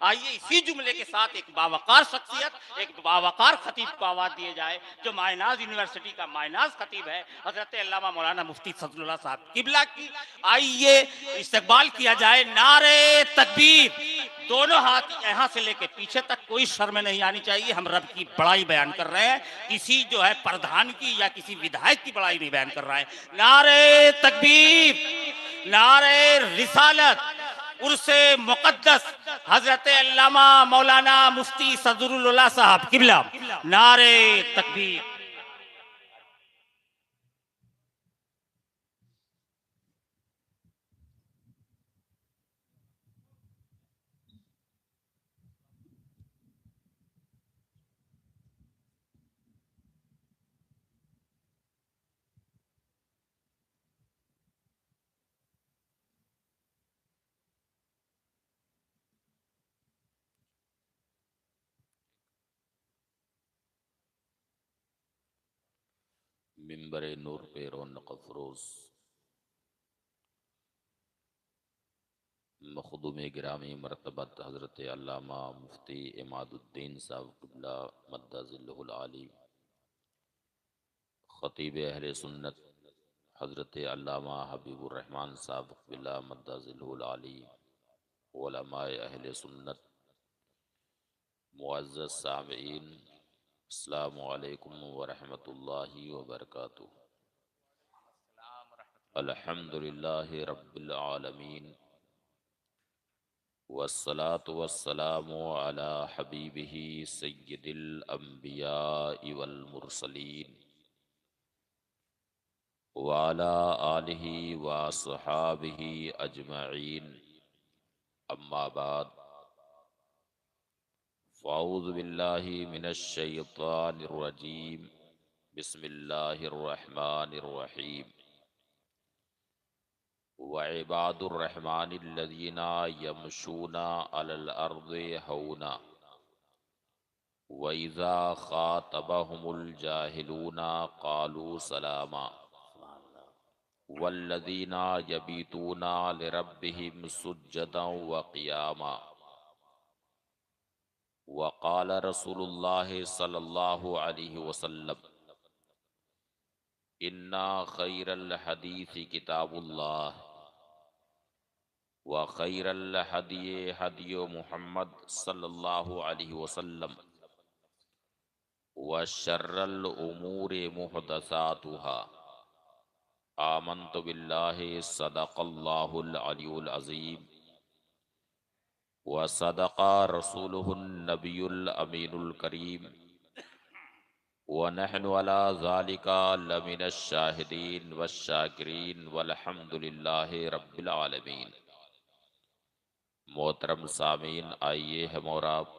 आइए इसी जुमले के साथ एक बावकार शख्सियत, एक बावकार खतीब को आवाज दिए जाए, जो मायनाज यूनिवर्सिटी का मायनाज खतीब है, हजरत अल्लामा मौलाना मुफ्ती सदरुल्लाह साहब किबला की। आइए इस्तकबाल किया जाए। नारे तकबीर, दोनों हाथ यहाँ से लेके पीछे तक, कोई शर्म नहीं आनी चाहिए। हम रब की बड़ाई बयान कर रहे हैं, किसी जो है प्रधान की या किसी विधायक की बड़ाई नहीं बयान कर रहा है। नारे तकबीर, नारे रिसालत, उर्से मुकद्दस हजरत अल्लामा मौलाना मुफ्ती सदरुल्लाह साहब किबला, नारे तकबीर। मिंबर नूर पे रौनक अफरोज मखदूम गिरामी मरतबत हज़रत अल्लामा मुफ्ती इमादुद्दीन साहब क़िबला मद्दज़िल्लहुल आली, ख़तीब अहले सुन्नत हज़रत अल्लामा हबीबुर रहमान साहब क़िबला मद्दज़िल्लहुल आली, उलमाए अहले सुन्नत, मुअज़्ज़ज़ सामीईन, अस्सलामु अलैकुम व रहमतुल्लाहि व बरकातुहू। अल्हम्दुलिल्लाहि रब्बिल आलमीन वस्सलातु वस्सलामु अला हबीबिही सय्यिदिल अंबियाइ वल मुरसलीन व अला आलिहि व अस्हाबिही अजमईन। अम्मा बाद, फ़अऊज़ु बिल्लाहि मिनश शैतानिर रजीम। बिस्मिल्लाहिर रहमानिर रहीम। व इबादुर रहमानिल्लज़ीना यमशूना अलल अर्ज़ि हौना व इज़ा ख़ातबहुमुल जाहिलूना क़ालू सलामा वल्लज़ीना यबीतूना लिरब्बिहिम सुज्जदन व क़ियामा। व क़ाल रसूलुल्लाहि सल्लल्लाहु अलैहि वसल्लम, इन्ना खैरल हदीसी किताबुल्लाह व खैरल हदिये हदियु मुहम्मद सल्लल्लाहु अलैहि वसल्लम व शर्रल उमूरि मुहदसातुहा। आमन्तु बिल्लाहि सदक़ल्लाहुल अलियुल अज़ीम व सदक़ा रसूलुहुन नबियुल अमीनुल करीम व नहनु अला ज़ालिका लमिनश शाहिदीन वश्शाकिरीन वल्हम्दुलिल्लाहि रब्बिल आलमीन। मोहतरम सामीन, आइए हम और आप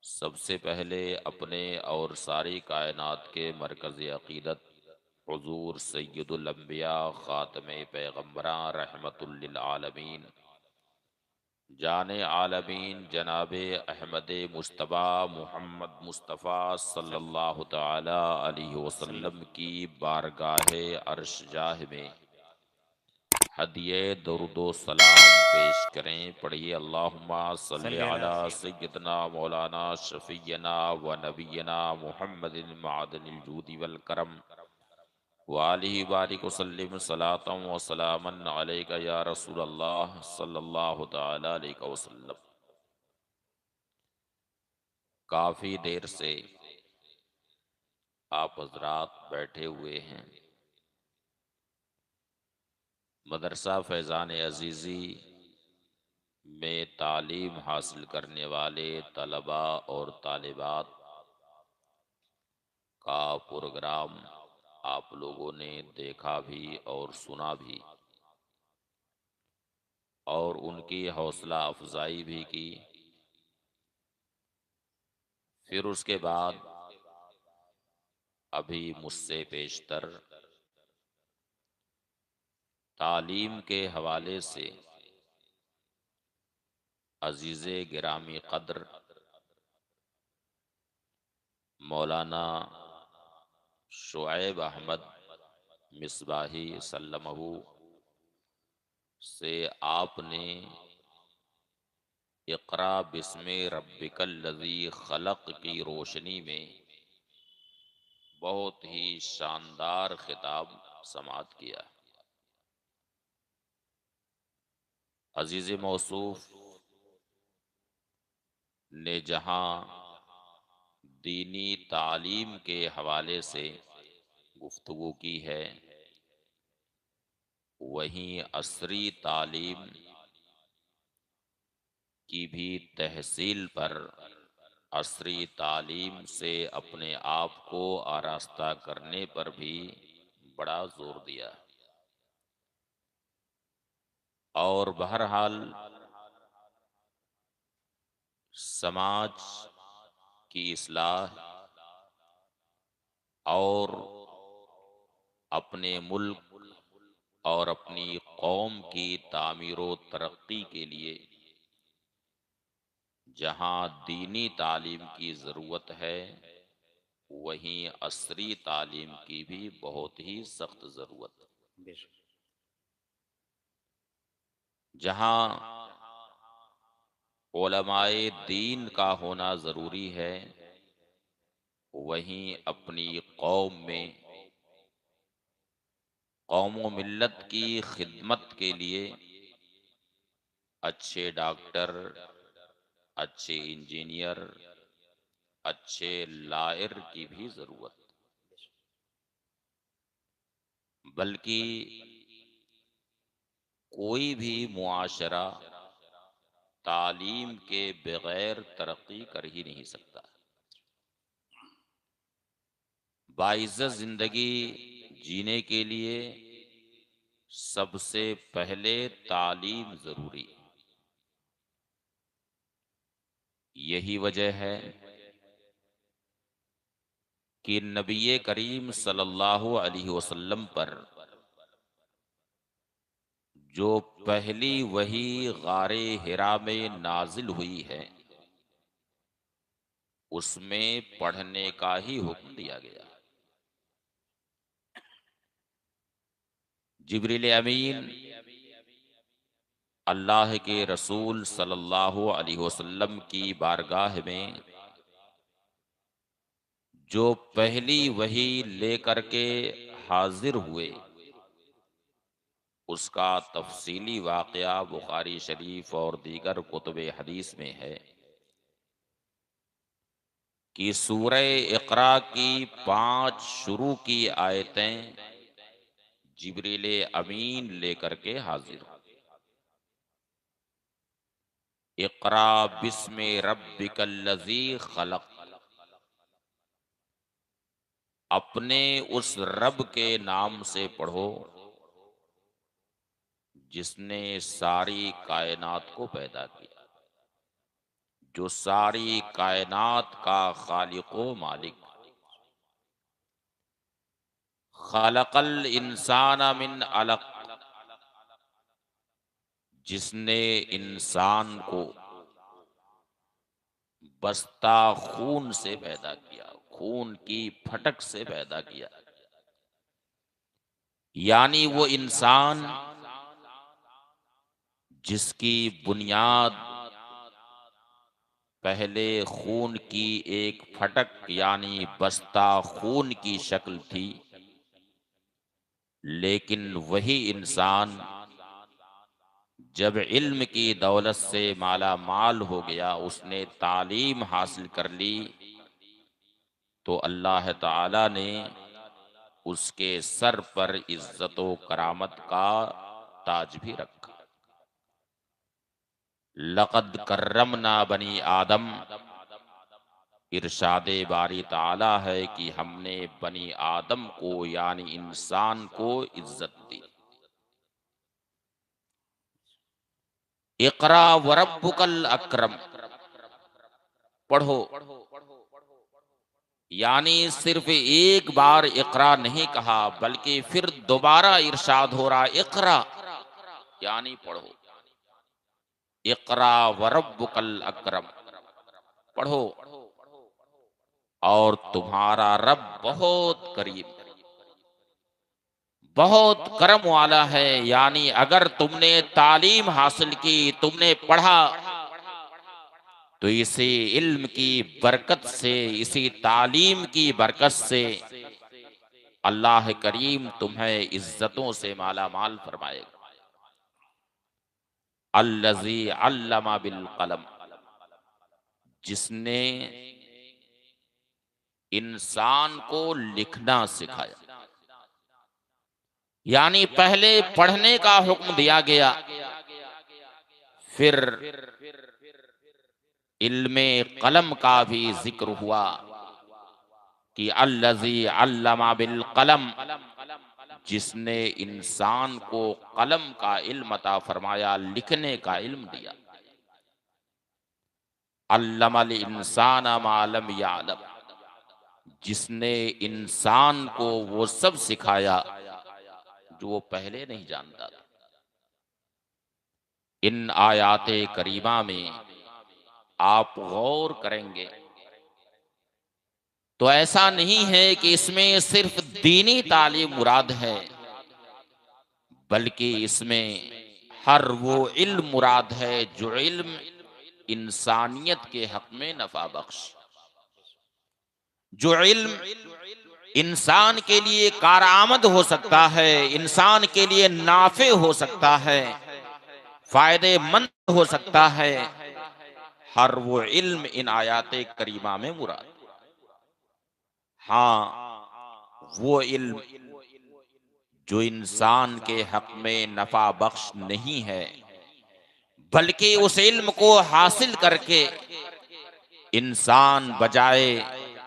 सबसे पहले अपने और सारी कायनात के मरकज़ अक़ीदत हुज़ूर सय्यदुल अंबिया ख़ातमे पैगम्बरां रहमतुल लिल आलमीन जाने आलमीन जनाबे अहमद मुस्तफ़ा मुहम्मद मुस्तफ़ा सल्लल्लाहु तआला अलैहि वसल्लम की बारगाहे अर्शजाह में हदिये दरुदो सलाम पेश करें। पढ़िए अल्लाहुम्मा सल्लि अला सय्यदना मौलाना शफ़ीयना व नबीना मुहम्मदिन मअदनिल जूदी वल करम व आलिहि बारिक वसल्लिम सलातम व सलामन अलैका या रसूलल्लाह सल्लल्लाहु तआला अलैहि वसल्लम। काफ़ी देर से आप हज़रात बैठे हुए हैं। मदरसा फैज़ान अज़ीज़ी में तालीम हासिल करने वाले तलबा और तालिबात का प्रोग्राम आप लोगों ने देखा भी और सुना भी और उनकी हौसला अफजाई भी की। फिर उसके बाद अभी मुझसे पेशतर तालीम के हवाले से अजीज़े गिरामी कद्र मौलाना शुएब अहमद मिसबाही सल्लमहु से आपने इक़रा बिस्मि रब्बिकल लज़ी खलक़ की रोशनी में बहुत ही शानदार खिताब समाअत किया। अजीज मौसूफ ने जहां दीनी तालीम के हवाले से गुफ्तगू की है, वहीं असरी तालीम की भी तहसील पर असरी तालीम से अपने आप को आरास्ता करने पर भी बड़ा जोर दिया। और बहरहाल समाज की इस्लाह और अपने मुल्क और अपनी कौम की तामीर व तरक्की के लिए जहां दीनी तालीम की ज़रूरत है, वहीं असरी तालीम की भी बहुत ही सख्त ज़रूरत। जहां उलमाए दीन का होना ज़रूरी है, वहीं अपनी कौम में कौम व मिल्लत की खिदमत के लिए अच्छे डॉक्टर, अच्छे इंजीनियर, अच्छे लायर की भी जरूरत। बल्कि कोई भी मुआशरा तालीम के बगैर तरक्की कर ही नहीं सकता। बाइज़्ज़त जिंदगी जीने के लिए सबसे पहले तालीम जरूरी। यही वजह है कि नबी करीम सल्लल्लाहु अलैहि वसल्लम पर जो पहली वही गारे हिरा में नाजिल हुई है, उसमें पढ़ने का ही हुक्म दिया गया। जिब्रील अमीन अल्लाह के रसूल सल्लल्लाहु अलैहि वसल्लम की बारगाह में जो पहली वही लेकर के हाजिर हुए, उसका तफसीली वाक़या बुखारी शरीफ और दीगर कुतुब हदीस में है कि सूरह इक़रा की 5 शुरू की आयतें जिब्रील अमीन लेकर के हाजिर हुए। इक़रा बिस्मि रब्बिकल लज़ी खलक़, अपने उस रब के नाम से पढ़ो जिसने सारी कायनात को पैदा किया, जो सारी कायनात का खालिक व मालिक। खलक़ल इंसाना मिन अलक़, जिसने इंसान को बस्ता खून से पैदा किया, खून की फटक से पैदा किया। यानी वो इंसान जिसकी बुनियाद पहले खून की एक फटक यानी बस्ता खून की शक्ल थी, लेकिन वही इंसान जब इल्म की दौलत से माला माल हो गया, उसने तालीम हासिल कर ली, तो अल्लाह ताला ने उसके सर पर इज्जत व करामत का ताज भी रखा। लक़द कर्रमना बनी आदम, इरशादे बारी ताला है कि हमने बनी आदम को यानी इंसान को इज्जत दी। इक़रा व रब्बुकल अकरम, पढ़ो। यानी सिर्फ एक बार इक़रा नहीं कहा, बल्कि फिर दोबारा इरशाद हो रहा इक़रा, यानी पढ़ो। इक़रा व रब्बुकल अकरम, पढ़ो और तुम्हारा रब बहुत करीब, बहुत करम वाला है। यानी अगर तुमने तालीम हासिल की, तुमने पढ़ा, तो इसी इल्म की बरकत से, इसी तालीम की बरकत से अल्लाह करीम तुम्हें इज्जतों से माला माल फरमाएगा। अल्लज़ी अल्लमा बिल कलम, जिसने इंसान को लिखना सिखाया। यानी पहले पढ़ने का हुक्म दिया गया, फिर इल्मे कलम का भी जिक्र हुआ कि अल्लज़ी अल्लमा बिल कलम, जिसने इंसान को कलम का इल्म अता फरमाया, लिखने का इल्म दिया। अल्लमल इंसान मा लम यालम, जिसने इंसान को वो सब सिखाया जो वो पहले नहीं जानता था। इन आयाते करीमा में आप गौर करेंगे तो ऐसा नहीं है कि इसमें सिर्फ दीनी तालीम मुराद है, बल्कि इसमें हर वो इल्म मुराद है जो इल्म इंसानियत के हक में नफा बख्श, जो इल्म इंसान के लिए कारआमद हो सकता है, इंसान के लिए नाफे हो सकता है, फायदेमंद हो सकता है। हर वो इल्म इन आयाते करीमा में मुराद। हाँ, वो इल्म जो इंसान के हक में नफा बख्श नहीं है, बल्कि उस इल्म को हासिल करके इंसान बजाय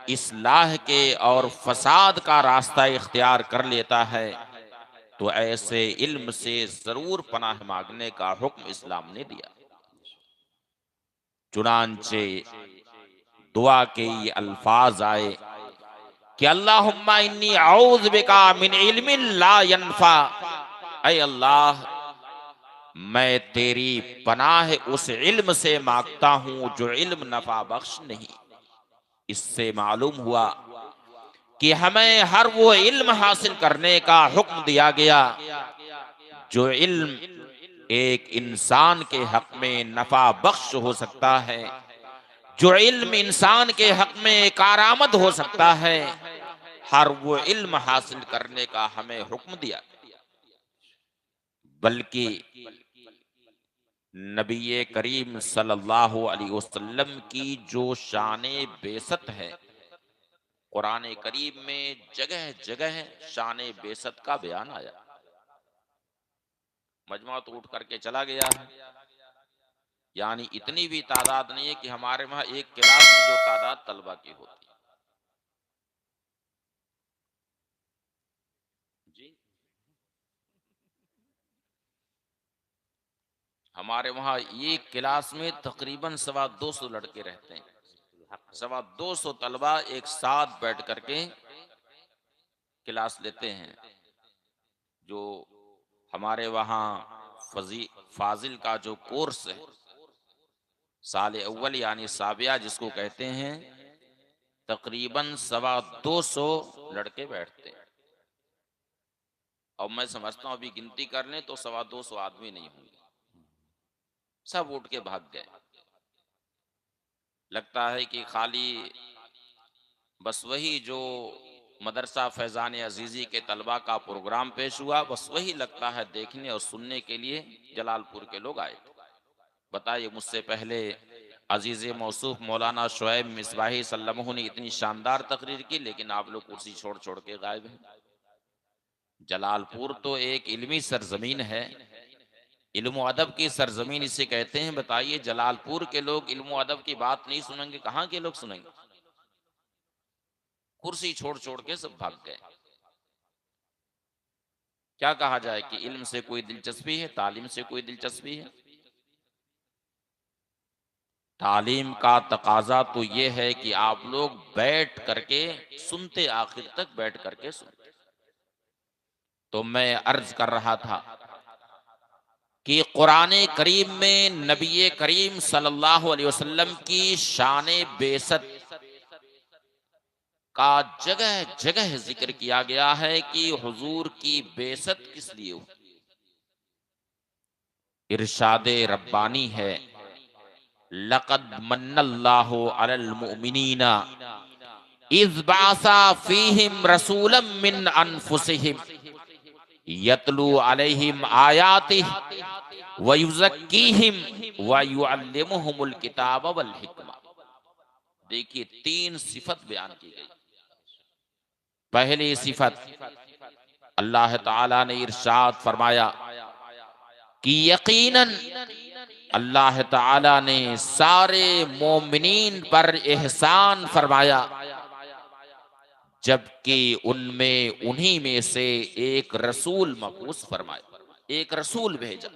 इस्लाह के और फसाद का रास्ता इख्तियार कर लेता है, तो ऐसे इल्म से जरूर पनाह मांगने का हुक्म इस्लाम ने दिया। चुनांचे दुआ के ये अल्फाज आए कि अल्लाहुम्मा इन्नी औज़ु बिका मिन इल्मिन ला यनफा, ऐ अल्लाह मैं तेरी पनाह उस इल्म से मांगता हूं जो इल्म नफा बख्श नहीं। इससे मालूम हुआ कि हमें हर वो इल्म हासिल करने का हुक्म दिया गया जो इल्म एक इंसान के हक में नफा बख्श हो सकता है, जो इल्म इंसान के हक में कारआमद हो सकता है। हर वो इल्म हासिल करने का हमें हुक्म दिया। बल्कि नबी करीम सल्लल्लाहु अलैहि वसल्लम की जो शाने बेसत है, कुरान करीम में जगह जगह शाने बेसत का बयान आया। मजमा तो उठ करके चला गया है, यानी इतनी भी तादाद नहीं है कि हमारे वहां एक क्लास में जो तादाद तलबा की होती है। जी, हमारे वहां एक क्लास में तकरीबन 225 लड़के रहते हैं। 225 तलबा एक साथ बैठ करके क्लास लेते हैं। जो हमारे वहाँ फाजिल का जो कोर्स है, साल अव्वल यानी साबिया जिसको कहते हैं, तकरीबन 225 लड़के बैठते हैं। और मैं समझता हूँ अभी गिनती कर लें तो 225 आदमी नहीं होंगे, सब उठ के भाग गए। लगता है कि खाली बस वही जो मदरसा फैजान अजीजी के तलबा का प्रोग्राम पेश हुआ, बस वही लगता है देखने और सुनने के लिए जलालपुर के लोग आए। बताइए, मुझसे पहले अजीज मौसूफ मौलाना शुएब मिसबाही सल्लमहु ने इतनी शानदार तकरीर की, लेकिन आप लोग कुर्सी छोड़ छोड़ के गायब हैं। जलालपुर तो एक इल्मी सरजमीन है, इल्म अदब की सरजमीन इसे कहते हैं। बताइए, जलालपुर के लोग इल्म अदब की बात नहीं सुनेंगे, कहाँ के लोग सुनेंगे? कुर्सी छोड़ छोड़ के सब भाग गए। क्या कहा जाए कि इल्म से कोई दिलचस्पी है, तालीम से कोई दिलचस्पी है? तालीम का तकाजा तो ये है कि आप लोग बैठ करके सुनते, आखिर तक बैठ करके सुनते। तो मैं अर्ज कर रहा था कि कुरान करीम में नबी करीम सल्लल्लाहु अलैहि वसल्लम की शान बेसत का जगह जगह जिक्र किया गया है कि हुजूर की बेसत किस लिए हुई। इरशाद रब्बानी है, लक़द मन्नल्लाहु अलल मुमिनीना इज़ बासा फीहिम रसूलन मिन अनफुसिहिम यतलू अलैहिम आयातिहि व युज़क्कीहिम व युअल्लिमुहुमुल किताब वल हिकमा। देखिए, 3 सिफत बयान की गई। पहली सिफत, अल्लाह ताला ने इरशाद फरमाया कि यकीनन अल्लाह ताला ने सारे मोमिनीन पर एहसान फरमाया, जबकि उनमें उन्हीं में से एक रसूल मबूस फरमाया, एक रसूल भेजा।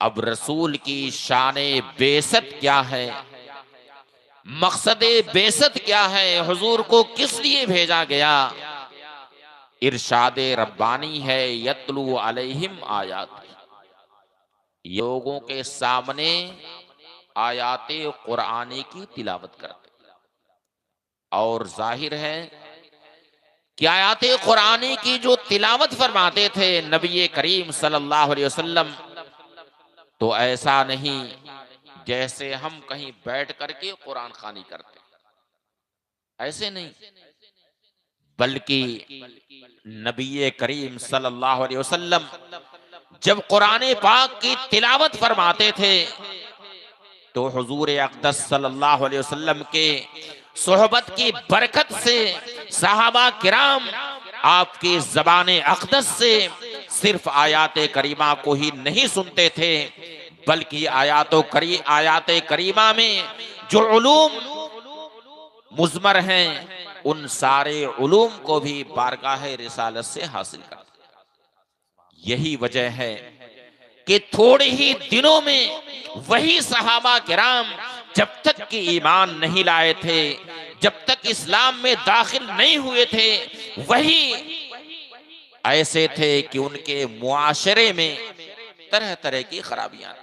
अब रसूल की शाने बेसत क्या है, मकसद बेसत क्या है, हुजूर को किस लिए भेजा गया? इरशाद रब्बानी है, यतलू अलैहिम आयात, लोगों के सामने आयाते कुरानी की तिलावत करते। और जाहिर है कि आयाते कुरानी की जो तिलावत फरमाते थे नबी करीम सल्लल्लाहु अलैहि वसल्लम, तो ऐसा नहीं जैसे हम कहीं बैठ करके कुरान खानी करते, ऐसे नहीं, बल्कि नबी करीम सल्लल्लाहु अलैहि वसल्लम जब कुरान पाक की तिलावत फरमाते थे तो हुजूर अक़दस सल्लल्लाहु अलैहि वसल्लम के सोहबत की बरकत से सहाबा किराम आपकी ज़बान अक़दस से सिर्फ आयात करीमा को ही नहीं सुनते थे, बल्कि आयात करीमा में जो उलूम मुज़मर हैं उन सारे उलूम को भी बारगाह रिसालत से हासिल करते। यही वजह है कि थोड़े ही दिनों में वही सहाबा किराम जब तक कि ईमान नहीं लाए थे, जब तक इस्लाम में दाखिल नहीं हुए थे, वही ऐसे थे कि उनके मुआशरे में तरह तरह की खराबियां,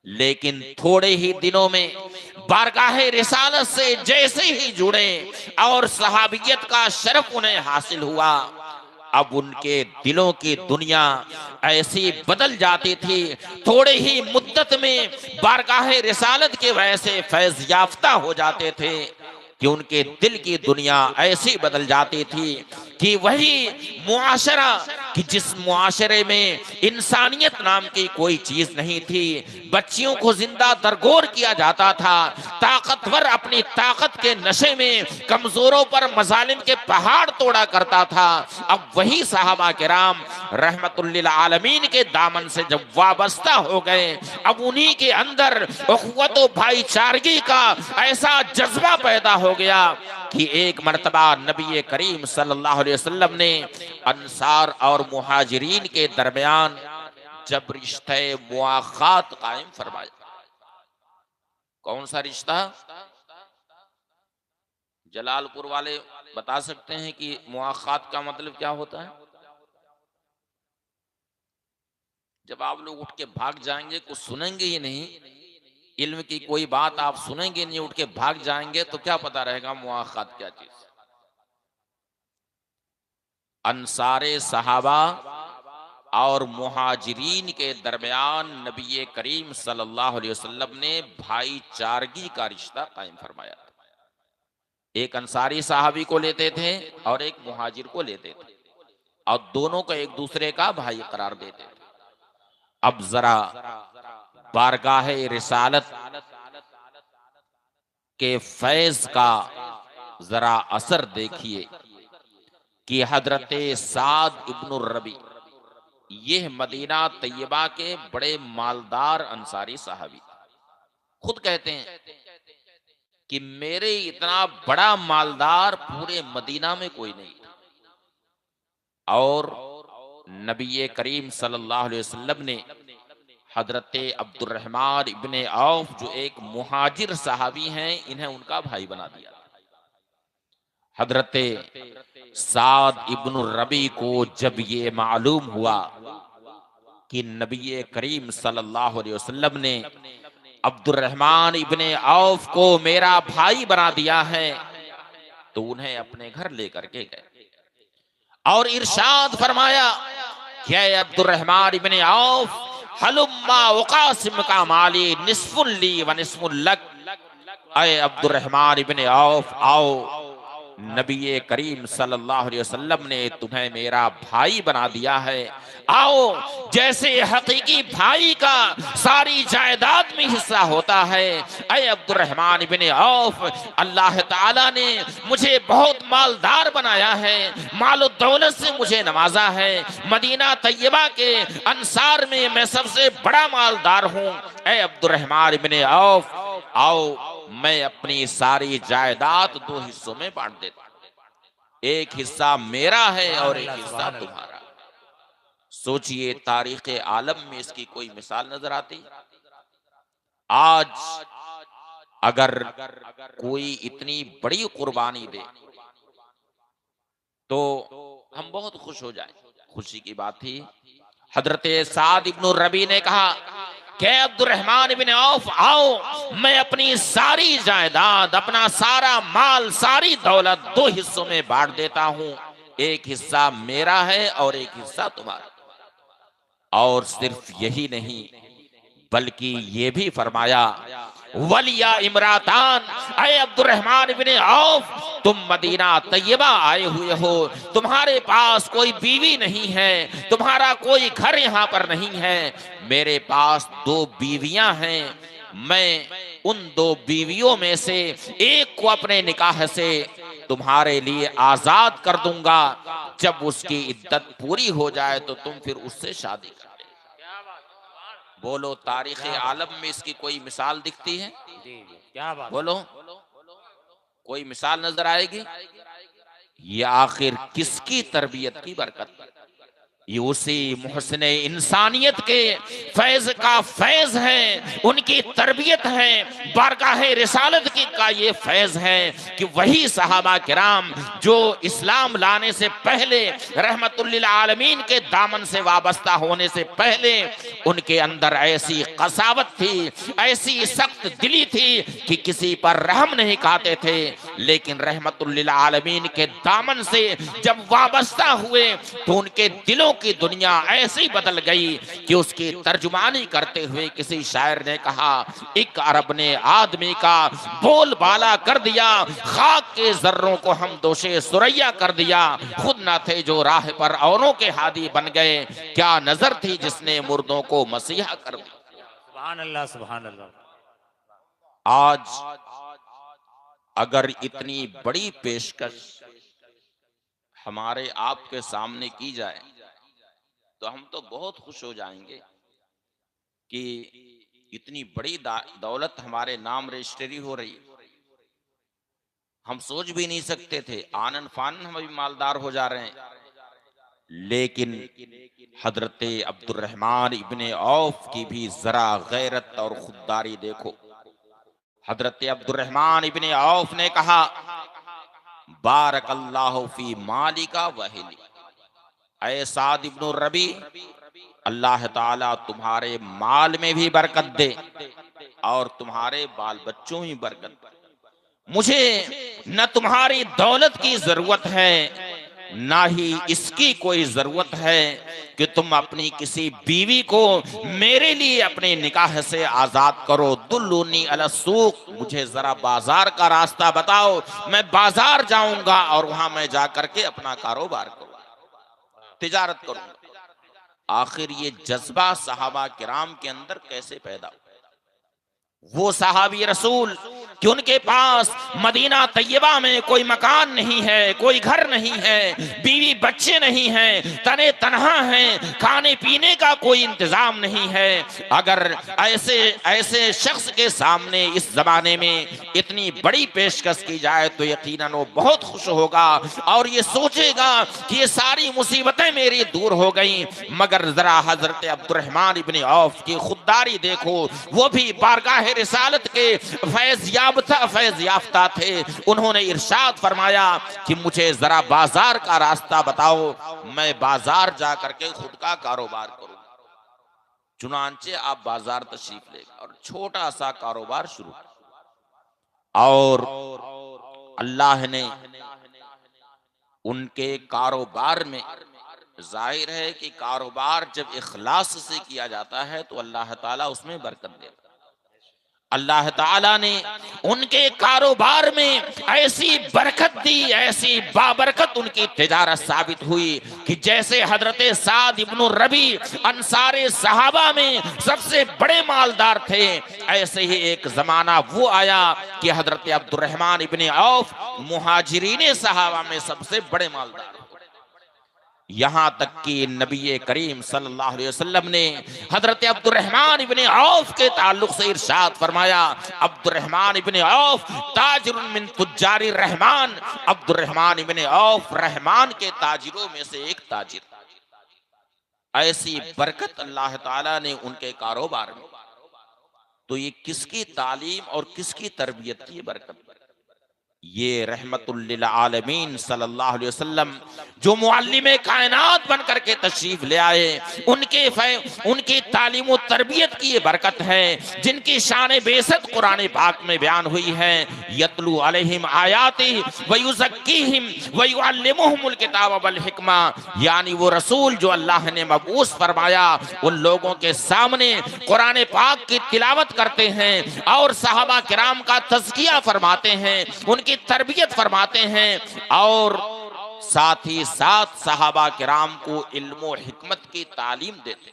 लेकिन थोड़े ही दिनों में बारगाह रिसालत से जैसे ही जुड़े और सहाबियत का शरफ उन्हें हासिल हुआ, अब उनके दिलों की दुनिया ऐसी बदल जाती थी, थोड़े ही मुद्दत में बारगाह रिसालत के वजह से फैज याफ्ता हो जाते थे कि उनके दिल की दुनिया ऐसी बदल जाती थी कि वही मुआशरा कि जिस मुआशरे में इंसानियत नाम की कोई चीज नहीं थी, बच्चियों को जिंदा दरगोर किया जाता था, ताकतवर अपनी ताकत के नशे में कमजोरों पर मजालिम के पहाड़ तोड़ा करता था, अब वही सहाबा किराम रहमतुल्लिल आलमीन के दामन से जब वाबस्ता हो गए, अब उन्हीं के अंदर उखवत व भाईचारगी का ऐसा जज्बा पैदा हो गया कि एक मर्तबा नबी करीम सल्लल्लाहु अलैहि वसल्लम ने अंसार और मुहाजिरीन के दरमियान जब रिश्ते मुआखात कायम फरमाया। कौन सा रिश्ता? जलालपुर वाले बता सकते हैं कि मुआखात का मतलब क्या होता है? जब आप लोग उठ के भाग जाएंगे, कुछ सुनेंगे ही नहीं, इल्म की कोई बात आप सुनेंगे नहीं, उठ के भाग जाएंगे, तो क्या पता रहेगा मुआखात क्या चीज? अंसारे सहाबा और मुहाजिरीन के दरमियान नबी करीम सल्लल्लाहु अलैहि वसल्लम ने भाईचारगी का रिश्ता कायम फरमाया। एक अंसारी सहाबी को लेते थे और एक मुहाजिर को लेते थे, और दोनों को एक दूसरे का भाई करार देते थे। अब जरा बारगाह रिसालत के फैज का जरा असर देखिए कि हजरत साद इब्न रबी, यह मदीना तैयबा के बड़े मालदार अंसारी साहबी, खुद कहते हैं कि मेरे इतना बड़ा मालदार पूरे मदीना में कोई नहीं था। और नबी करीम सल्लल्लाहु अलैहि वसल्लम ने हजरत अब्दुर्रहमान इब्ने औफ, जो एक मुहाजिर सहाबी हैं, इन्हें उनका भाई बना दिया। हजरत साद इब्न रबी को जब ये मालूम हुआ कि नबी करीम सल्लल्लाहु अलैहि वसल्लम ने अब्दुर्रहमान इब्ने औफ को मेरा भाई बना दिया है, तो उन्हें अपने घर लेकर के गए और इरशाद फरमाया कि अब्दुर्रहमान इब्ने औफ, हलुम्मा वकासिम का माली निस्फुल ली व निस्फुल लक। अय अब्दुर्रहमान इब्ने औफ, आओ, नबी करीम सल्लल्लाहु अलैहि वसल्लम ने तुम्हें मेरा भाई बना दिया है। आओ, जैसे हकीकी भाई का सारी जायदाद में हिस्सा होता है। अय अब्दुर्रहमान इब्ने औफ, अल्लाह ताला ने मुझे बहुत मालदार बनाया है, मालो दौलत से मुझे नवाजा है। मदीना तैयबा के अंसार में मैं सबसे बड़ा मालदार हूँ। अय अब्दुर्रहमान इब्ने औफ, आओ, मैं अपनी सारी जायदाद दो हिस्सों में बांट देता हूं। एक हिस्सा मेरा है और एक हिस्सा तुम्हारा। सोचिए, तारीख आलम में इसकी कोई मिसाल नजर आती? आज अगर कोई इतनी बड़ी कुर्बानी दे तो हम बहुत खुश हो जाएं। खुशी की बात थी। हजरत साद इब्न रबी ने कहा कि अब्दुर्रहमान इब्न औफ, आओ, मैं अपनी सारी जायदाद, अपना सारा माल, सारी दौलत दो हिस्सों में बांट देता हूं। एक हिस्सा मेरा है और एक हिस्सा तुम्हारा। और सिर्फ यही नहीं, बल्कि ये भी फरमाया, वलिया इमरातान, अय अब्दुर्रहमान इब्न औफ, तुम मदीना तैयबा आए हुए हो, तुम्हारे पास कोई बीवी नहीं है, तुम्हारा कोई घर यहाँ पर नहीं है। मेरे पास दो बीवियां हैं। मैं उन दो बीवियों में से एक को अपने निकाह से तुम्हारे लिए आजाद कर दूंगा। जब उसकी इद्दत पूरी हो जाए तो तुम फिर उससे शादी कर लेना। बोलो, तारीख आलम में इसकी कोई मिसाल दिखती है? क्या बात, बोलो, कोई मिसाल नजर आएगी? ये आखिर किसकी तरबियत की बरकत? ये उसी मुहसिन इंसानियत के फैज का फैज है, उनकी तरबियत है, बारगाह रिसालत की का ये फैज है कि वही सहाबा किराम जो इस्लाम लाने से पहले, रहमतुल लिल आलमीन के दामन से वाबस्ता होने से पहले, उनके अंदर ऐसी कसावत थी, ऐसी सख्त दिली थी कि किसी पर रहम नहीं खाते थे। लेकिन रहमतुल लिल आलमीन के दामन से जब वाबस्ता हुए तो उनके दिलों की दुनिया ऐसी बदल गई कि उसकी तर्जुमानी करते हुए किसी शायर ने कहा, एक अरब ने आदमी का बोल बाला कर दिया, खाक के जर्रों को हम दोषे सुरैया कर दिया। खुद न थे जो राह पर औरों के हादी बन गए, क्या नजर थी जिसने मुर्दों को मसीहा कर दिया। सुभान अल्लाह, सुभान अल्लाह। आज अगर इतनी बड़ी पेशकश हमारे आपके सामने की जाए तो हम तो बहुत खुश हो जाएंगे कि इतनी बड़ी दौलत हमारे नाम रजिस्ट्री हो रही। हम सोच भी नहीं सकते थे, आनन फानन हम अभी मालदार हो जा रहे हैं। लेकिन हजरत अब्दुर्रहमान इब्ने औफ की भी जरा गैरत और खुददारी देखो। हजरत अब्दुर्रहमान इब्ने औफ ने कहा, बारकल्लाहु फी मालिका वहिली, ऐ साद इब्न रबी, अल्लाह ताला तुम्हारे माल में भी बरकत दे और तुम्हारे बाल बच्चों में बरकत दे। मुझे न तुम्हारी दौलत की जरूरत है, ना ही इसकी कोई जरूरत है कि तुम अपनी किसी बीवी को मेरे लिए अपने निकाह से आजाद करो। दुल्लुनी अला सूक, मुझे जरा बाजार का रास्ता बताओ, मैं बाजार जाऊंगा और वहां मैं जाकर के अपना कारोबार करूंगा, तिजारत करूंगा। आखिर ये जज्बा सहाबा किराम के अंदर कैसे पैदा हुआ? वो सहाबी रसूल कि उनके पास मदीना तैयबा में कोई मकान नहीं है, कोई घर नहीं है, बीवी बच्चे नहीं हैं, तने तनहा हैं, खाने पीने का कोई इंतजाम नहीं है। अगर ऐसे शख्स के सामने इस जमाने में इतनी बड़ी पेशकश की जाए तो यकीनन वो बहुत खुश होगा और ये सोचेगा कि ये सारी मुसीबतें मेरी दूर हो गई। मगर जरा हजरत अब्दुर्रहमान इब्ने औफ की खुददारी देखो, वो भी बारगाह रिसालत के फैज याफ्ता थे। उन्होंने इरशाद फरमाया कि मुझे जरा बाजार का रास्ता बताओ, मैं बाजार जा करके खुद का कारोबार करूं। चुनांचे आप बाजार तशरीफ ले और छोटा सा कारोबार शुरू, और अल्लाह ने उनके कारोबार में जाहिर है कि कारोबार जब इखलास से किया जाता है तो अल्लाह ताला उसमें बरकत देता है। अल्लाह ताला ने उनके कारोबार में ऐसी बरकत दी, ऐसी बाबरकत उनकी तिजारत साबित हुई कि जैसे हजरत साद इब्न रबी अंसारे सहाबा में सबसे बड़े मालदार थे, ऐसे ही एक जमाना वो आया कि हजरत अब्दुर्रहमान इब्न औफ मुहाजिरीन सहाबा में सबसे बड़े मालदार। यहां तक कि नबी करीम सल्लल्लाहु अलैहि वसल्लम ने हजरत अब्दुर्रहमान इब्ने औफ के ताल्लुक से इरशाद फरमाया, अब्दुर्रहमान इब्ने औफ ताजिरुन मिन तुज्जारी रहमान, अब्दुर्रहमान इब्ने औफ रहमान के ताजिरों में से एक ताजिर। ऐसी बरकत अल्लाह ताला ने उनके कारोबार में। तो ये किसकी तालीम और किसकी तरबियत की बरकत? ये रहमतुल लिल आलमीन सल्लल्लाहु अलैहि वसल्लम जो मुअल्लिमे कायनात बन करके तशरीफ ले आए, उनकी तालीम और तरबियत की ये बरकत है, जिनकी शान बेसत कुरान पाक में बयान हुई है। यतलू अलैहिम आयाति व युज़क्कीहिम व युअल्लिमुहुमुल किताब वल हिकमा, यानी वो रसूल जो अल्लाह ने मबूस फरमाया उन लोगों के सामने कुरान पाक की तिलावत करते हैं और सहाबा किराम का तज़किया फरमाते हैं, उनकी तरबियत फरमाते हैं और साथ ही साथ सहाबा किराम को इल्म और हिकमत की तालीम देते।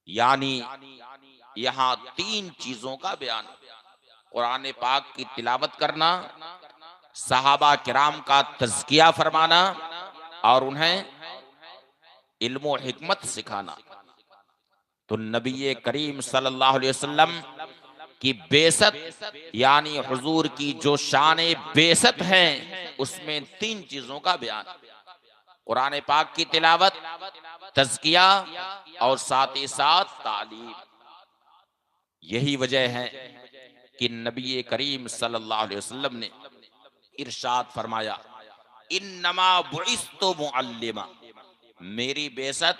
यानी यहां तीन चीजों का बयान, कुरान पाक की तिलावत करना, सहाबा किराम का तज़किया फरमाना और उन्हें इल्म और हिकमत सिखाना। तो नबी करीम सल्लल्लाहु अलैहि वसल्लम कि बेसत यानी हुजूर की जो शान बेसत है उसमें तीन चीजों का बयान, कुरान पाक की तिलावत, तज़किया और साथ ही साथ तालीम। यही वजह है कि नबी करीम सल्लल्लाहु अलैहि वसल्लम ने इरशाद फरमाया, इन्नमा बुइस्तु मुअल्लिमा, मेरी बेसत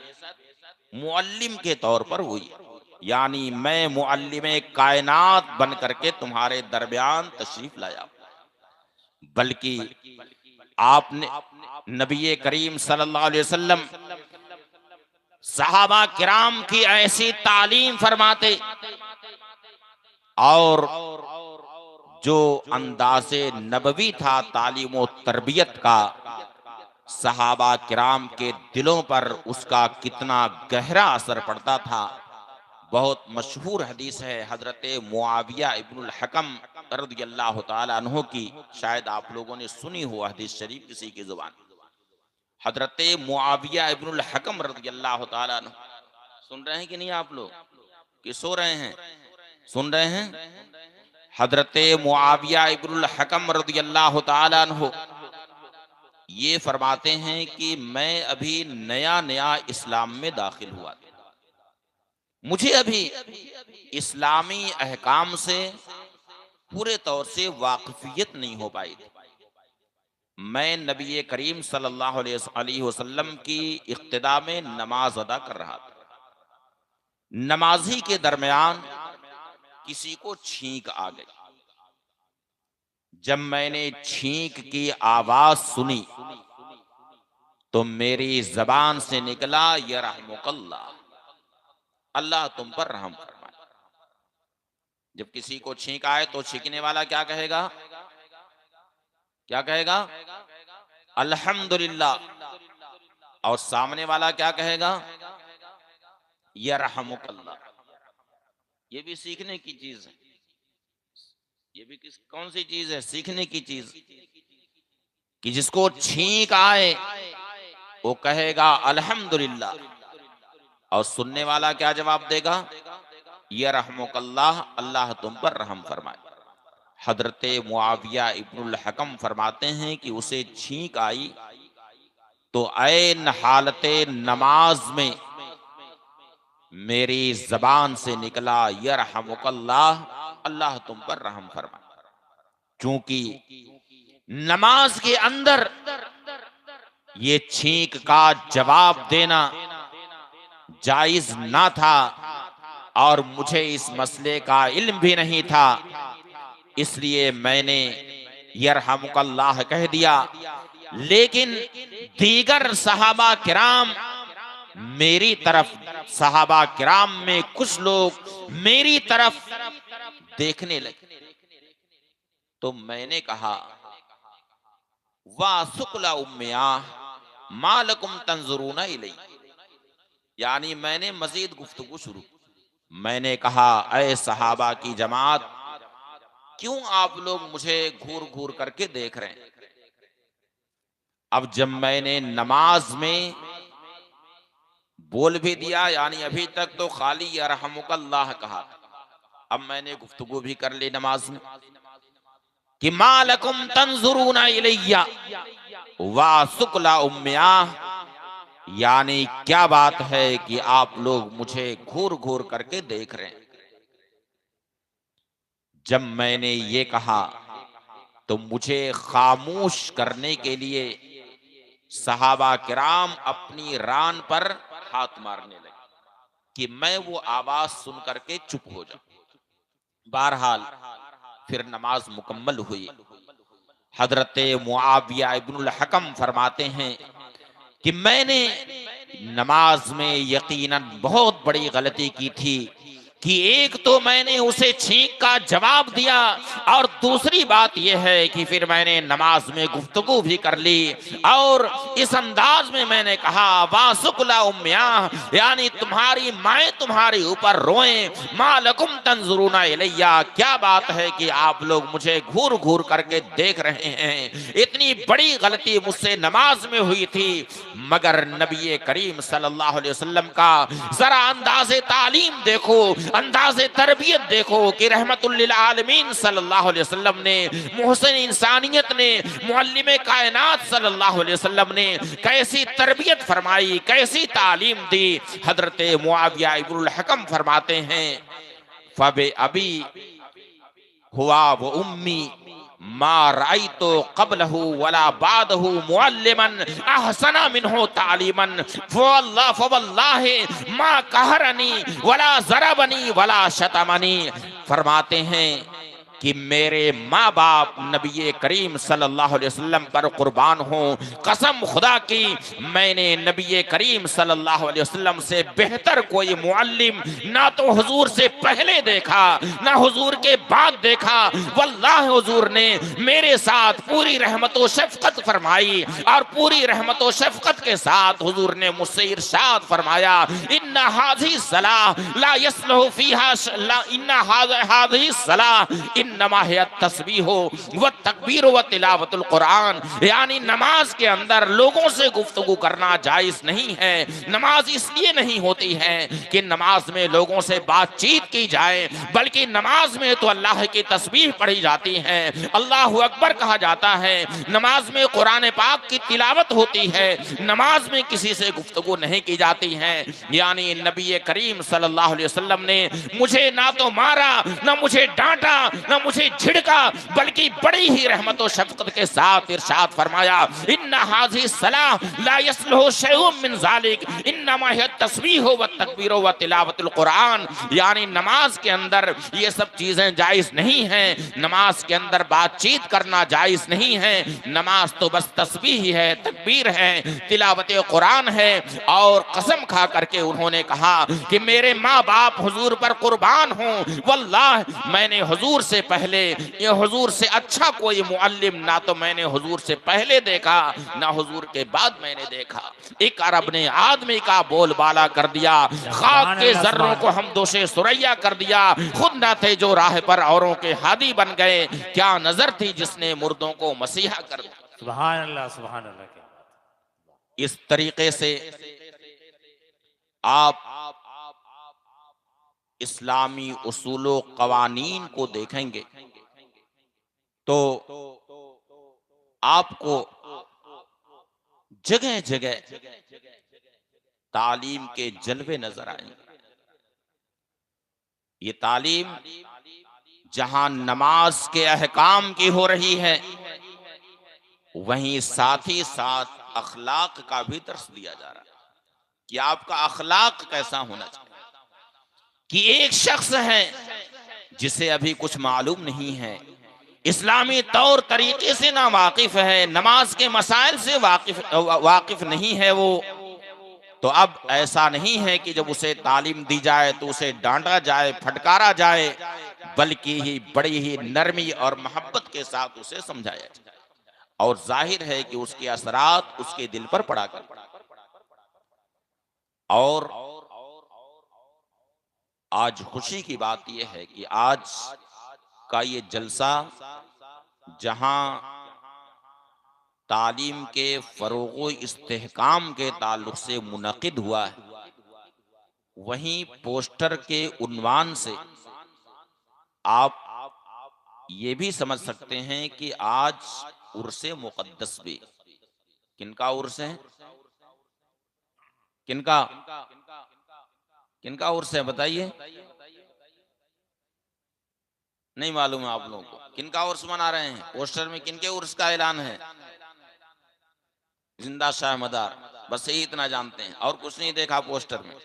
मुअल्लिम के तौर पर हुई, यानी मैं मुअल्लिमे कायनात बन करके तुम्हारे दरमियान तशरीफ लाया। बल्कि आपने नबी करीम सल्लल्लाहु अलैहि वसल्लम सहाबा किराम की ऐसी तालीम फरमाते और जो अंदाज़े नबवी था तालीम और तरबियत का, सहाबा किराम के दिलों पर उसका कितना गहरा असर पड़ता था। बहुत मशहूर हदीस है हजरत मुआविया इब्नुल हकम रज़ियल्लाहु ताला अन्हु की, शायद आप लोगों ने सुनी हो हदीस शरीफ किसी की जुबान। हजरत मुआविया इब्नुल हकम रज़ियल्लाहु ताला अन्हु, सुन रहे हैं कि नहीं आप लोग, कि सो रहे हैं? सुन रहे हैं? हजरत मुआविया इब्नुल हकम रज़ियल्लाहु ताला अन्हु ये फरमाते हैं कि मैं अभी नया नया इस्लाम में दाखिल हुआ, मुझे अभी इस्लामी अहकाम से पूरे तौर से वाकफियत नहीं हो पाई थी। मैं नबी करीम सल्लल्लाहु अलैहि वसल्लम की इक्तिदा में नमाज अदा कर रहा था। नमाजी के दरमियान किसी को छींक आ गई। जब मैंने छींक की आवाज सुनी तो मेरी जबान से निकला, यरहमुकल्लाह, अल्लाह तुम पर रहम फरमाए। जब किसी को छींक आए तो छींकने वाला क्या कहेगा? क्या कहेगा? अल्हम्दुलिल्लाह। और सामने वाला क्या कहेगा? यरहमुकल्लाह। ये भी सीखने की चीज है। ये भी कौन सी चीज है? सीखने की चीज, कि जिसको छींक आए वो कहेगा अल्हम्दुलिल्लाह, और सुनने वाला क्या जवाब देगा? यरहमुकल्लाह, अल्लाह तुम पर रहम फरमाए। हजरत मुआविया इब्नुल हकम फरमाते हैं कि उसे छींक आई तो ऐन हालत नमाज में मेरी जबान से निकला, यरहमुकल्लाह, अल्लाह तुम पर रहम फरमाए। क्योंकि नमाज के अंदर ये छींक का जवाब देना जायज ना था और मुझे इस मसले का इल्म भी नहीं था, इसलिए मैंने यरहमुकल्लाह कह दिया। लेकिन दीगर सहाबा किराम मेरी तरफ, सहाबा किराम में कुछ लोग मेरी तरफ देखने लगे। तो मैंने कहा, वाह सुकला उम्मिया मालकुम तंजुरूना इलै, यानी मैंने मजीद गुफ्तगू शुरू। मैंने कहा, ऐ सहाबा की जमात, क्यों आप लोग मुझे घूर घूर करके देख रहे हैं? अब जब मैंने नमाज में बोल भी दिया, यानी अभी तक तो खाली यरहमुकल्लाह कहा, अब मैंने गुफ्तगू भी कर ली नमाज में कि मालकुम तंजुरूना इलैया वा सुकला उम्मिया, यानी क्या बात है कि आप लोग मुझे घूर घूर करके देख रहे हैं। जब मैंने ये कहा तो मुझे खामोश करने के लिए सहाबा किराम अपनी रान पर हाथ मारने लगे कि मैं वो आवाज सुन करके चुप हो जाऊं। बहरहाल फिर नमाज मुकम्मल हुई। हजरत मुआविया इब्नुल हकम फरमाते हैं कि मैंने नमाज में यकीनन बहुत बड़ी गलती की थी कि एक तो मैंने उसे छींक का जवाब दिया, और दूसरी बात यह है कि फिर मैंने नमाज में गुफ्तगू भी कर ली और इस अंदाज में मैंने कहा, वासुकुला उम्मिया, यानी तुम्हारी माएँ तुम्हारे ऊपर रोएं, मालकुम तंजुरूना इलैया, क्या बात है कि आप लोग मुझे घूर घूर करके देख रहे हैं। इतनी बड़ी गलती मुझसे नमाज में हुई थी, मगर नबी करीम सल्लल्लाहु अलैहि वसल्लम का जरा अंदाज़े तालीम देखो, अंदाज़े तरबियत देखो कि रहमतुल लिल आलमीन सल्लल्लाहु अलैहि वसल्लम ने, मुहसिन इंसानियत ने, मुअल्लिमे कायनात सल्लल्लाहु अलैहि वसल्लम ने कैसी तरबियत फरमाई, कैसी तालीम दी। हजरत मुआविया इब्नुल हकम फरमाते हैं, फबे अभी हुआ वो उम्मी मा राइतो क़ब्लहु वला बादहु मुअल्लिमन अहसना मिन्हु तालीमन फवल्लाहि मा कहरनी वला ज़रबनी वला शतमनी। फरमाते हैं कि मेरे माँ बाप नबी करीम सल्लल्लाहु अलैहि वसल्लम पर कुर्बान हो, कसम खुदा की मैंने नबी करीम सल्लल्लाहु अलैहि वसल्लम से बेहतर कोई मुअल्लिम ना तो हुजूर से पहले देखा ना हुजूर के बाद देखा। वल्लाह हुजूर ने मेरे साथ पूरी रहमत व शफकत फरमाई, और पूरी रहमत व शफकत के साथ हुजूर ने मुझसे इरशाद फरमाया, इन्ना हाज़ी सलाह ला यसलहु फीहा इन्ना हाज़ी सलाह इन्नमा हिया तस्बीह व तकबीर व तिलावतुल कुरान, यानी नमाज के अंदर लोगों से गुफ्तगू करना जायज नहीं है। नमाज इसलिए नहीं होती है कि नमाज में लोगों से बातचीत की जाए, बल्कि नमाज में तो अल्लाह की तस्बीह पढ़ी जाती है, अल्लाहु अकबर कहा जाता है, नमाज में कुरान पाक की तिलावत होती है, नमाज में किसी से गुफ्तगू नहीं की जाती है। यानी नबी करीम सल्लल्लाहु अलैहि वसल्लम ने मुझे ना तो मारा, ना मुझे डांटा, ना मुझे झिड़का, बल्कि बड़ी ही रहमत व शफकत के साथ इरशाद फरमाया, इन्ना हाज़ी सलाह ला यसलहु शैउम मिन ज़ालिक इन्नमा हिया तस्बीह व तकबीर व तिलावतुल कुरान, यानी नमाज के अंदर ये सब चीजें जायज नहीं हैं, नमाज के अंदर बातचीत करना जायज नहीं है, नमाज तो बस तस्बीह है, तकबीर है, तिलावत कुरान है। और कसम खा करके उन्होंने कहा कि मेरे माँ बाप हुजूर पर कुर्बान हों, वल्लाह मैंने हुजूर से पहले, ये हुजूर से अच्छा कोई मुअल्लिम ना तो मैंने हुजूर से पहले देखा ना हुजूर के बाद मैंने देखा। एक अरब ने आदमी का बोलबाला कर दिया, खाक के जर्रों को हम दोषे सुरैया कर दिया, खुद ना थे जो राह पर औरों के हादी बन गए, क्या नजर थी जिसने मुर्दों को मसीहा कर दिया। सुभान अल्लाह, सुभान अल्लाह। इस तरीके से आप इस्लामी उसूलो कवानीन को देखेंगे तो आपको जगह जगह तालीम के जलवे नजर आएंगे। ये तालीम जहां नमाज के अहकाम की हो रही है, वहीं साथ ही साथ अखलाक का भी दर्स दिया जा रहा है कि आपका अखलाक कैसा होना चाहिए। कि एक शख्स है जिसे अभी कुछ मालूम नहीं है, इस्लामी तौर तरीके से ना वाकिफ है, नमाज के मसाइल से वाकिफ नहीं है वो, तो अब ऐसा नहीं है कि जब उसे तालीम दी जाए तो उसे डांटा जाए, फटकारा जाए, बल्कि ही बड़ी ही नरमी और मोहब्बत के साथ उसे समझाया जाए। और जाहिर है कि उसके असरात उसके दिल पर पड़ा कर। और आज खुशी की बात यह है कि आज का ये जलसा जहां तालीम के फरोगो इस्तेहकाम के ताल्लुक से मुनक़िद हुआ है, वहीं पोस्टर के उन्वान से आप ये भी समझ सकते हैं कि आज उर्से मुक़द्दस भी, किनका उर्स है, किनका किनका उर्स है बताइए, नहीं मालूम है आप लोगों को किनका उर्स मना रहे हैं? पोस्टर में किनके उर्स का ऐलान है? जिंदा शाह मदार, बस यही इतना जानते हैं और कुछ नहीं देखा पोस्टर में।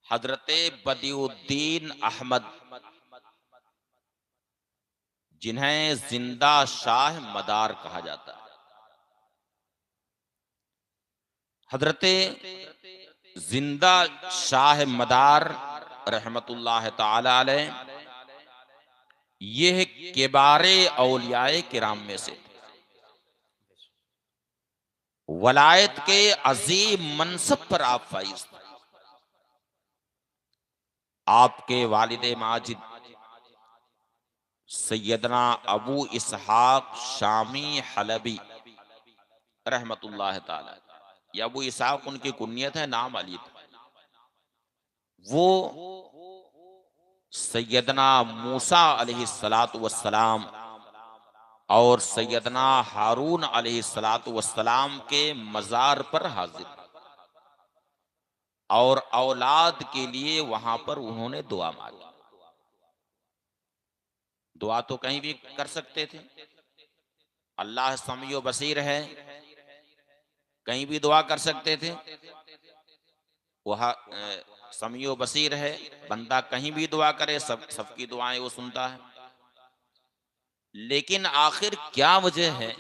हजरत बदिउद्दीन अहमद, जिन्हें जिंदा शाह मदार कहा जाता है, हजरत जिंदा शाह मदार रहमतुल्लाह ताला अलैह, यह किबारे औलियाए किराम में से वलायत के अजीम मनसब पर आप फाइज थे। आपके वालिद माजिद सैयदना अबू इसहाक शामी हलबी रहमतुल्लाह ताला, या अबू इसहाक उनकी कुनियत है, नाम अली था। वो सैयदना मूसा अलैहिस्सलातु वस्सलाम और सैयदना हारून अलैहिस्सलातु वस्सलाम के मजार पर हाजिर और औलाद के लिए वहां पर उन्होंने दुआ मांगी। दुआ तो कहीं भी कर सकते थे, अल्लाह समीओ बसीर है, कहीं भी दुआ कर सकते थे। वह समीओ बसीर है, बंदा कहीं भी दुआ करे, सबकी दुआएं वो सुनता है। लेकिन आखिर क्या वजह है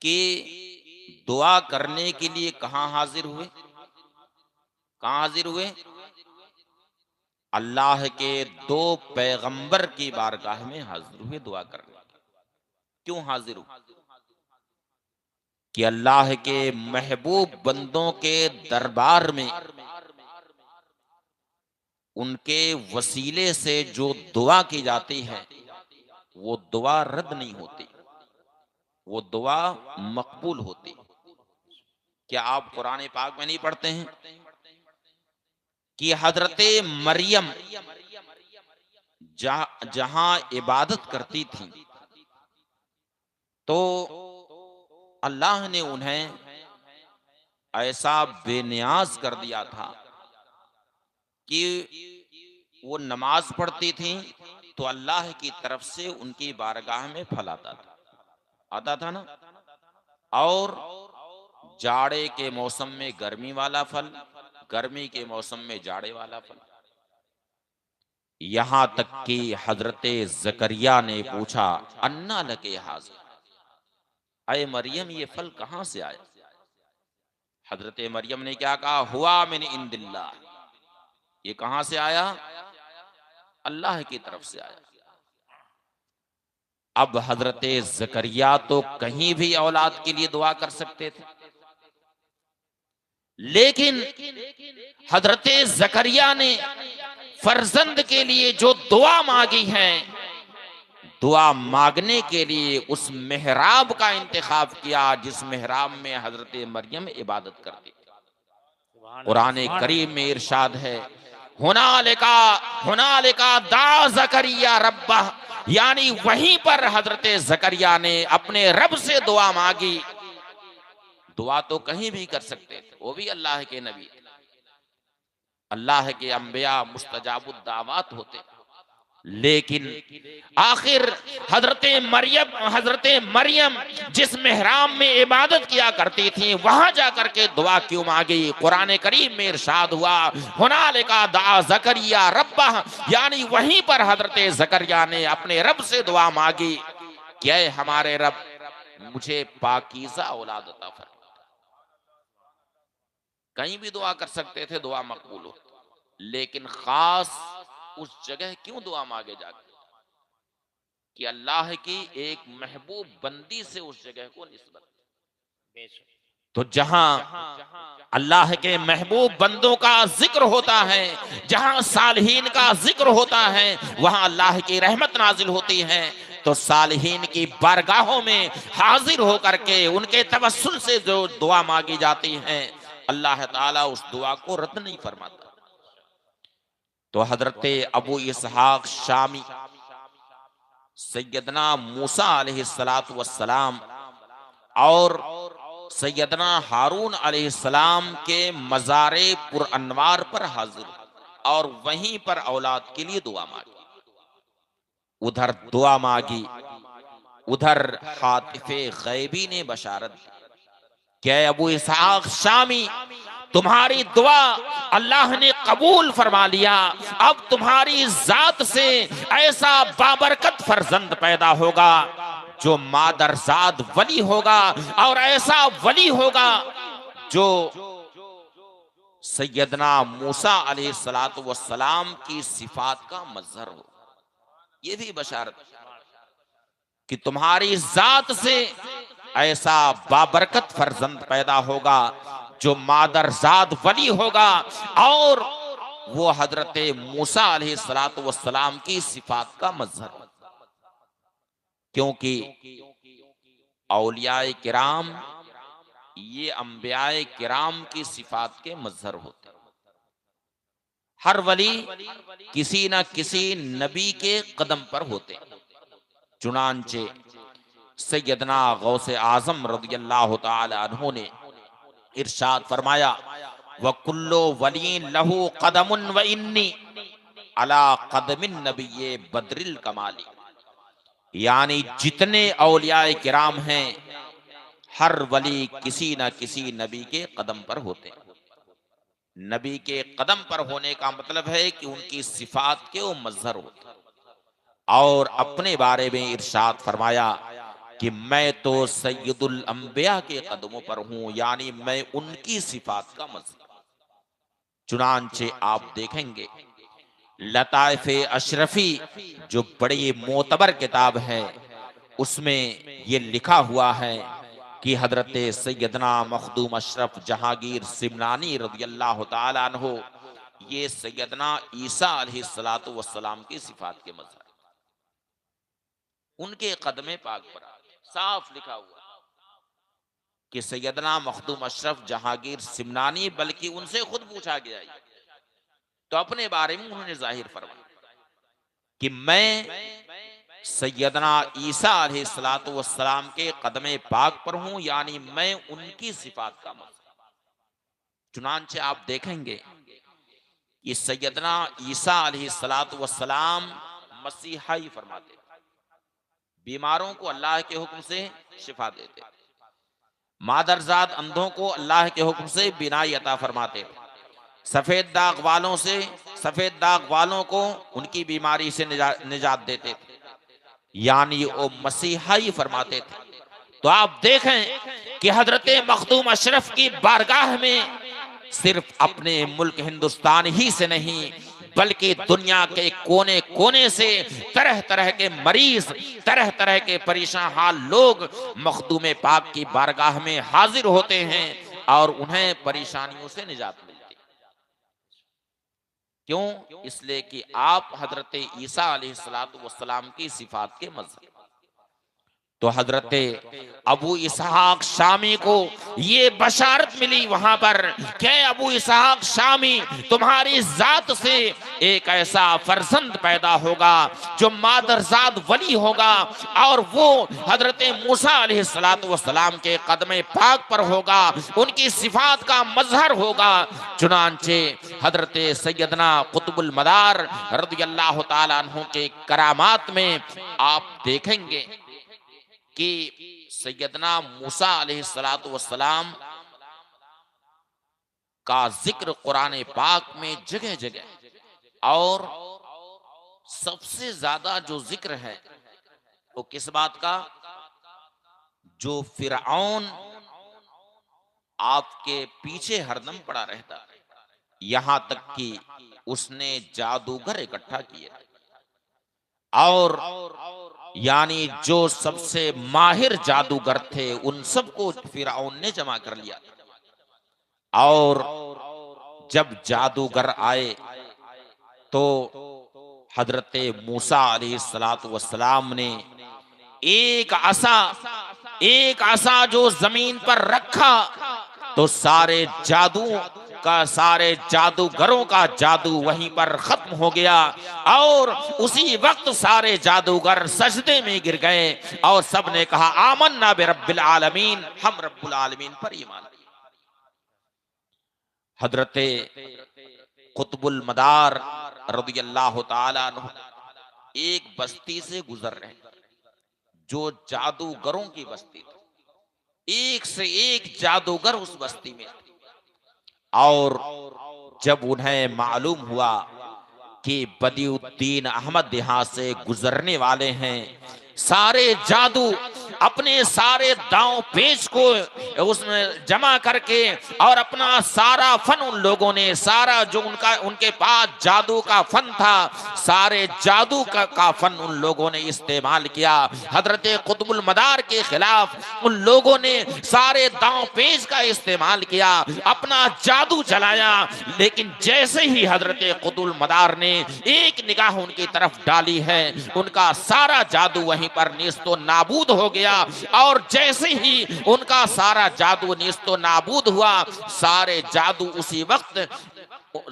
कि दुआ करने के लिए कहां हाजिर हुए? कहां हाजिर हुए? अल्लाह के दो पैगंबर की बारगाह में हाजिर हुए दुआ करने। क्यों हाजिर हुए? कि अल्लाह के महबूब बंदों के दरबार में उनके वसीले से जो दुआ की जाती है वो दुआ रद्द नहीं होती, वो दुआ मकबूल होती। क्या आप कुरान पाक में नहीं पढ़ते हैं कि हजरत मरियम जहां इबादत करती थी तो अल्लाह ने उन्हें ऐसा बेनियाज कर दिया था कि वो नमाज पढ़ती थी तो अल्लाह की तरफ से उनकी बारगाह में फल आता था ना। और जाड़े के मौसम में गर्मी वाला फल, गर्मी के मौसम में जाड़े वाला फल। यहां तक कि हजरत जकरिया ने पूछा, अन्ना लके हाज़िर, अय मरियम ये फल कहां से आया? हजरत मरियम ने क्या कहा? हुआ मिन इंदिल्लाह, ये कहां से आया? अल्लाह की तरफ से आया। अब हजरत जकरिया तो कहीं भी औलाद के लिए दुआ कर सकते थे, लेकिन हजरत जकरिया ने फर्जंद के लिए जो दुआ मांगी है, दुआ मांगने के लिए उस मेहराब का इंतखाब किया जिस मेहराब में हजरत मरियम इबादत करती थी। कुरान करीम में इरशाद है, हुनालिका दा जकरिया रब्बा, यानी वहीं पर हजरत जकरिया ने अपने रब से दुआ मांगी। दुआ तो कहीं भी कर सकते थे, वो भी अल्लाह के नबी, अल्लाह के अंबिया मुस्तजाबुद दावात होते। लेकिन आखिर हजरत मरियम जिस मेहराब में इबादत किया करती थी वहां जाकर के दुआ क्यों मांगी? कुरान करीम में इरशाद हुआ, हुनालिका दा ज़करिया रब्बा, यानी वहीं पर हजरत ज़करिया ने अपने रब से दुआ मांगी कि ऐ हमारे रब, मुझे पाकीज़ा औलाद अता फरमा। कहीं भी दुआ कर सकते थे, दुआ मकबूल हो, लेकिन खास उस जगह क्यों दुआ मांगे जाके कि अल्लाह की एक महबूब बंदी से उस जगह को निस्बत। तो जहां अल्लाह के महबूब बंदों का जिक्र होता है, जहां सालहीन का जिक्र होता है, वहां अल्लाह की रहमत नाजिल होती है। तो सालहीन की बारगाहों में हाजिर होकर के उनके तवस्सुल से जो दुआ मांगी जाती है, अल्लाह ताला उस दुआ को रद्द नहीं फरमाता। तो हजरत अबू इसहाक शामी सैयदना मूसा अलैहिस्सलातु वस्सलाम और सैयदना हारून अलैहिस्सलाम के मज़ारे पुरअनवार पर हाजिर और वहीं पर औलाद के लिए दुआ मांगी। उधर दुआ मांगी, उधर हातिफे गैबी ने बशारत दी कि अबू इसहाक शामी, तुम्हारी दुआ अल्लाह ने कबूल फरमा लिया। अब तुम्हारी जात से ऐसा बाबरकत फर्जंद पैदा होगा जो मादरजाद वली होगा, और ऐसा वली होगा जो सैयदना मूसा अलैहिस्सलातु वस्सलाम की सिफात का मजहर हो। ये भी बशारत कि तुम्हारी जात से ऐसा बाबरकत फर्जंद पैदा होगा जो मादरजाद वली होगा, और वो हजरत मूसा अलैहिस्सलातु वस्सलाम की सिफात का मजहर होगा। क्योंकि औलियाए किराम ये अंबियाए किराम की सिफात के मजहर होते हैं। हर वली किसी ना किसी नबी के कदम पर होते हैं। चुनांचे सैयदना गौसे आजम रज़ियल्लाहु ताला अन्हु ने इरशाद फरमाया, व कुल्लो वलीन लहू कदमुन व इन्नी अला कदमिन नबिये बदरिल कमाली। यानी जितने औलियाए किराम हैं, हर वली किसी न किसी नबी के कदम पर होते हैं। नबी के कदम पर होने का मतलब है कि उनकी सिफात के वो मजहर होते हैं। और अपने बारे में इरशाद फरमाया कि मैं तो सैयदुल अंबिया के कदमों पर हूं, यानी मैं उनकी सिफात का मजहर। चुनांचे आप देखेंगे लताइफे अशरफी जो बड़ी मोतबर किताब है, उसमें ये लिखा हुआ है कि हजरत सैयदना मखदूम अशरफ जहांगीर सिमनानी रज़ियल्लाहु ताला अन्हु ये सैयदना ईसा अलैहिस्सलातु वस्सलाम की सिफात के मजहर, उनके कदमे पाक पर साफ लिखा हुआ कि सैयदना मखदूम अशरफ जहांगीर सिमनानी, बल्कि उनसे खुद पूछा गया है तो अपने बारे में उन्होंने जाहिर फरमाया कि मैं सैयदना ईसा अलैहिस्सलातु वस्सलाम के कदमे पाक पर हूं, यानी मैं उनकी सिफात का मजहर। चुनांचे आप देखेंगे कि सैयदना ईसा अलैहिस्सलातु वस्सलाम मसीहा ही फरमाते, बीमारों को अल्लाह के हुक्म से शिफा देते, मादरजाद अंधों को अल्लाह के हुक्म से बिनाई अता फरमाते, सफेद दाग वालों से सफेद दाग वालों को उनकी बीमारी से निजात देते थे, यानी वो मसीहा ही फरमाते थे। तो आप देखें कि हजरत मखदूम अशरफ की बारगाह में सिर्फ अपने मुल्क हिंदुस्तान ही से नहीं, बल्कि दुनिया के कोने कोने से तरह तरह के मरीज, तरह तरह के परेशान हाल लोग मखदूम पाक की बारगाह में हाजिर होते हैं और उन्हें परेशानियों से निजात मिलती। क्यों? इसलिए कि आप हजरत ईसा अलैहिस्सलातु वस्सलाम की सिफात के मजहर। तो हजरत अबू इसहाक शामी को ये बशारत मिली वहां पर कि अबू इसहाक शामी, तुम्हारी जात से एक ऐसा फर्जंद पैदा होगा जो मादरजाद वली होगा, और वो हजरत मूसा अलैहिस्सलातु वस्सलाम के कदमे पाक पर होगा, उनकी सिफात का मजहर होगा। चुनांचे हजरत सैयदना कुतुबुल मदार रज़ियल्लाहु ताला अन्हु के करामात में आप देखेंगे कि सैयदना मूसा अलैहिस्सलातु वस्सलाम का जिक्र कुरान पाक में जगह जगह, और सबसे ज्यादा जो जिक्र है वो किस बात का, जो फिरऔन आपके पीछे हरदम पड़ा रहता, यहां तक कि उसने जादूगर इकट्ठा किए, और यानी जो सबसे माहिर जादूगर थे उन सबको फिरऔन ने जमा कर लिया। और जब जादूगर आए तो हजरत मूसा अलैहिस्सलातु वस्सलाम ने एक आसा जो जमीन पर रखा तो सारे जादूगरों का जादू वहीं पर खत्म हो गया, और उसी वक्त सारे जादूगर सजदे में गिर गए और सबने कहा आमन्ना बिरब्बिल आलमीन, हम रब्बुल आलमीन पर ईमान लाए। हजरत कुतुबुल मदार रज़ियल्लाहु ताला अन्हु एक बस्ती से गुजर रहे जो जादूगरों की बस्ती थी, एक से एक जादूगर उस बस्ती में थे। और जब उन्हें मालूम हुआ कि बदिउद्दीन अहमद यहां से गुजरने वाले हैं, सारे जादू अपने सारे दांव पेच को उसमें जमा करके और अपना सारा फन उन लोगों ने, सारा जो उनके पास जादू का फन था, सारे जादू का फन उन लोगों ने इस्तेमाल किया। हजरत कुतुबुल मदार के खिलाफ उन लोगों ने सारे दांव पेच का इस्तेमाल किया, अपना जादू चलाया। लेकिन जैसे ही हजरत कुतुबुल मदार ने एक निगाह उनकी तरफ डाली है, उनका सारा जादू वहीं पर नेस्तो नाबूद हो गया। और जैसे ही उनका सारा जादू नेस्तो नाबूद हुआ, सारे जादू उसी वक्त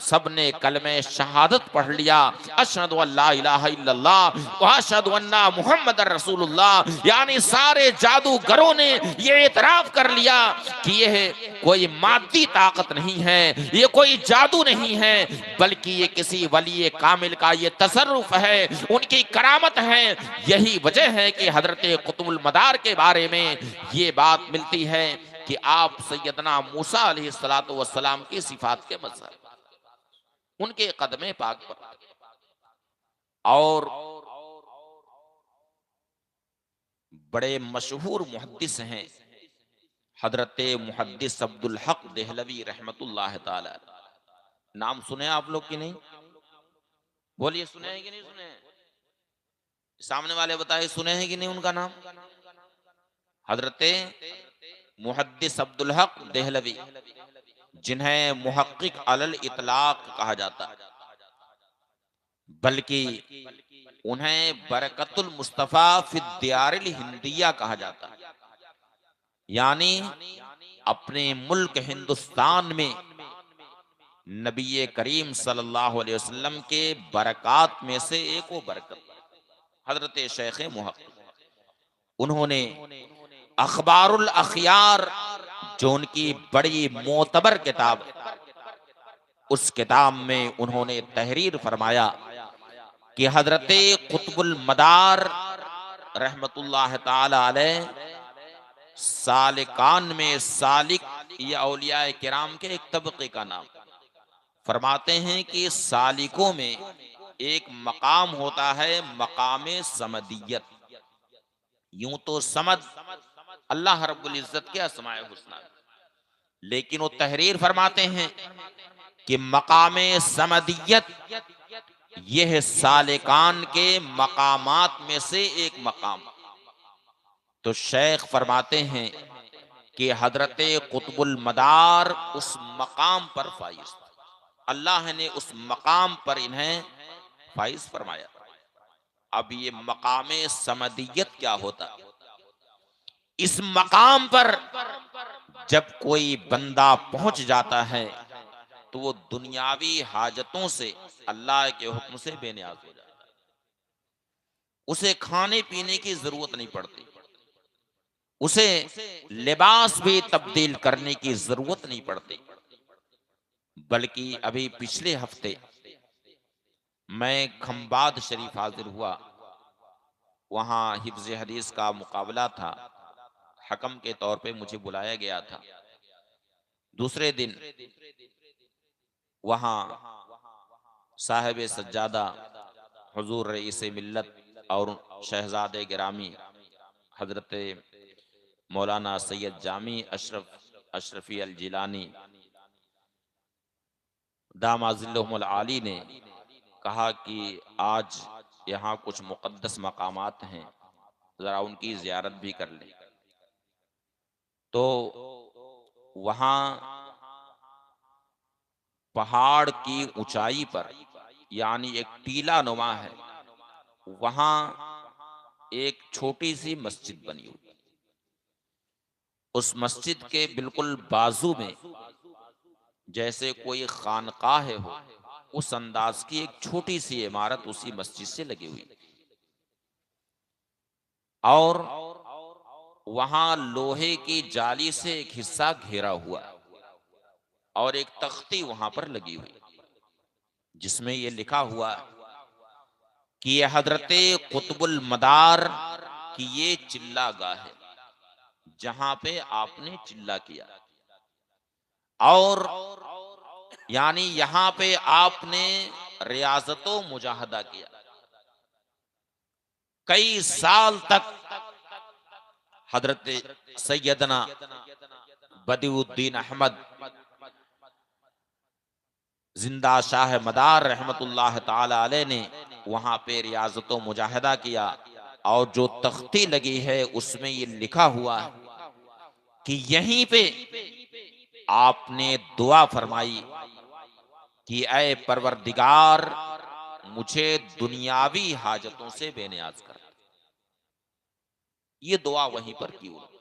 सबने कलमे शहादत पढ़ लिया, अशहदु अल्ला इलाहा इल्लल्लाह व अशहदु अन्ना मुहम्मदर रसूलुल्लाह। यानी सारे जादूगरों ने ये इतराफ कर लिया कि यह कोई मादी ताकत नहीं है, ये कोई जादू नहीं है, बल्कि ये किसी वली कामिल का ये तसर्रुफ है, उनकी करामत है। यही वजह है कि हजरत कुतुबुल मदार के बारे में ये बात मिलती है कि आप सैयदना मूसा अलैहिस्सलातु वस्सलाम की सिफात के मजहर, उनके कदमे पाक पर। और बड़े मशहूर मुहद्दिस हैं हजरत मुहद्दिस अब्दुल हक देहलवी रहमतुल्लाह ताला। नाम सुने आप लोग कि नहीं? बोलिए, सुने हैं कि नहीं सुने हैं? सामने वाले बताए सुने हैं कि नहीं उनका नाम? हजरत मुहद्दिस अब्दुल हक देहलवी, जिन्हें मुहक्किक अलल इतलाक कहा जाता है, बल्कि उन्हें बरकतुल मुस्तफा फिद दियारिल हिंदिया कहा जाता है। यानी अपने मुल्क हिंदुस्तान में नबी करीम सल्लल्लाहु अलैहि वसल्लम के बरकात में से एक वो बरकत हजरत शेख मुहक्किक, उन्होंने अखबारुल अखियार जो उनकी बड़ी मोतबर किताब, उस किताब में उन्होंने तहरीर फरमाया कि हजरत कुतुबुल मदार रहमतुल्लाह ताला अलैह सालिकान में, सालिक ये औलिया किराम के एक तबके का नाम, फरमाते हैं कि सालिकों में एक मकाम होता है मकामे समदियत। यूं तो समद अल्लाह रब्बुल इज्जत के अस्माए हुस्ना, लेकिन वो तहरीर फरमाते हैं कि मकामे समदियत यह सालिकान के मकामात में से एक मकाम। तो शेख फरमाते हैं कि हजरत कुतुबुल मदार उस मकाम पर फाइज, अल्लाह ने उस मकाम पर इन्हें फाइज फरमाया। अब ये मकामे समदियत क्या होता है? इस मकाम पर जब कोई बंदा पहुंच जाता है तो वो दुनियावी हाजतों से अल्लाह के हुक्म से बेनियाज हो जाता है। उसे खाने पीने की जरूरत नहीं पड़ती, उसे लिबास भी तब्दील करने की जरूरत नहीं पड़ती। बल्कि अभी पिछले हफ्ते मैं खंबात शरीफ हाजिर हुआ, वहां हिफ्ज हदीस का मुकाबला था, हकम के तौर पे मुझे बुलाया गया था। दूसरे दिन वहां साहिब सज्जादा हुजूर रईस मिल्लत और शहजादे गिरामी हजरत मौलाना सैयद जामी अशरफी अल जिलानी दामाजिल्लुहुल आली ने कहा कि आज यहाँ कुछ मुक़द्दस मकामात हैं, जरा उनकी जियारत भी कर लें। तो वहाँ पहाड़ की ऊंचाई पर, यानी एक टीला नुमा है, वहाँ एक छोटी सी मस्जिद बनी हुई। उस मस्जिद के बिल्कुल बाजू में जैसे कोई खानकाह हो, उस अंदाज की एक छोटी सी इमारत उसी मस्जिद से लगी हुई। और वहां लोहे की जाली से एक हिस्सा घेरा हुआ और एक तख्ती वहां पर लगी हुई, जिसमें ये लिखा हुआ कि ये हजरत कुतुबुल मदार की ये चिल्ला गाह है, जहां पे आपने चिल्ला किया। और यानी यहां पे आपने रियाजतो मुजाहदा किया। कई साल तक हजरत सैयदना बदिउद्दीन अहमद जिंदा शाह मदार रहमतुल्लाह ताला अलैह ने वहां पे रियाजतो मुजाहदा किया। और जो तख्ती लगी है उसमें ये लिखा हुआ है कि यहीं पे आपने दुआ फरमाई कि ऐ परवरदिगार, मुझे दुनियावी हाजतों से बेनियाज कर। ये दुआ वहीं पर की उन्होंने।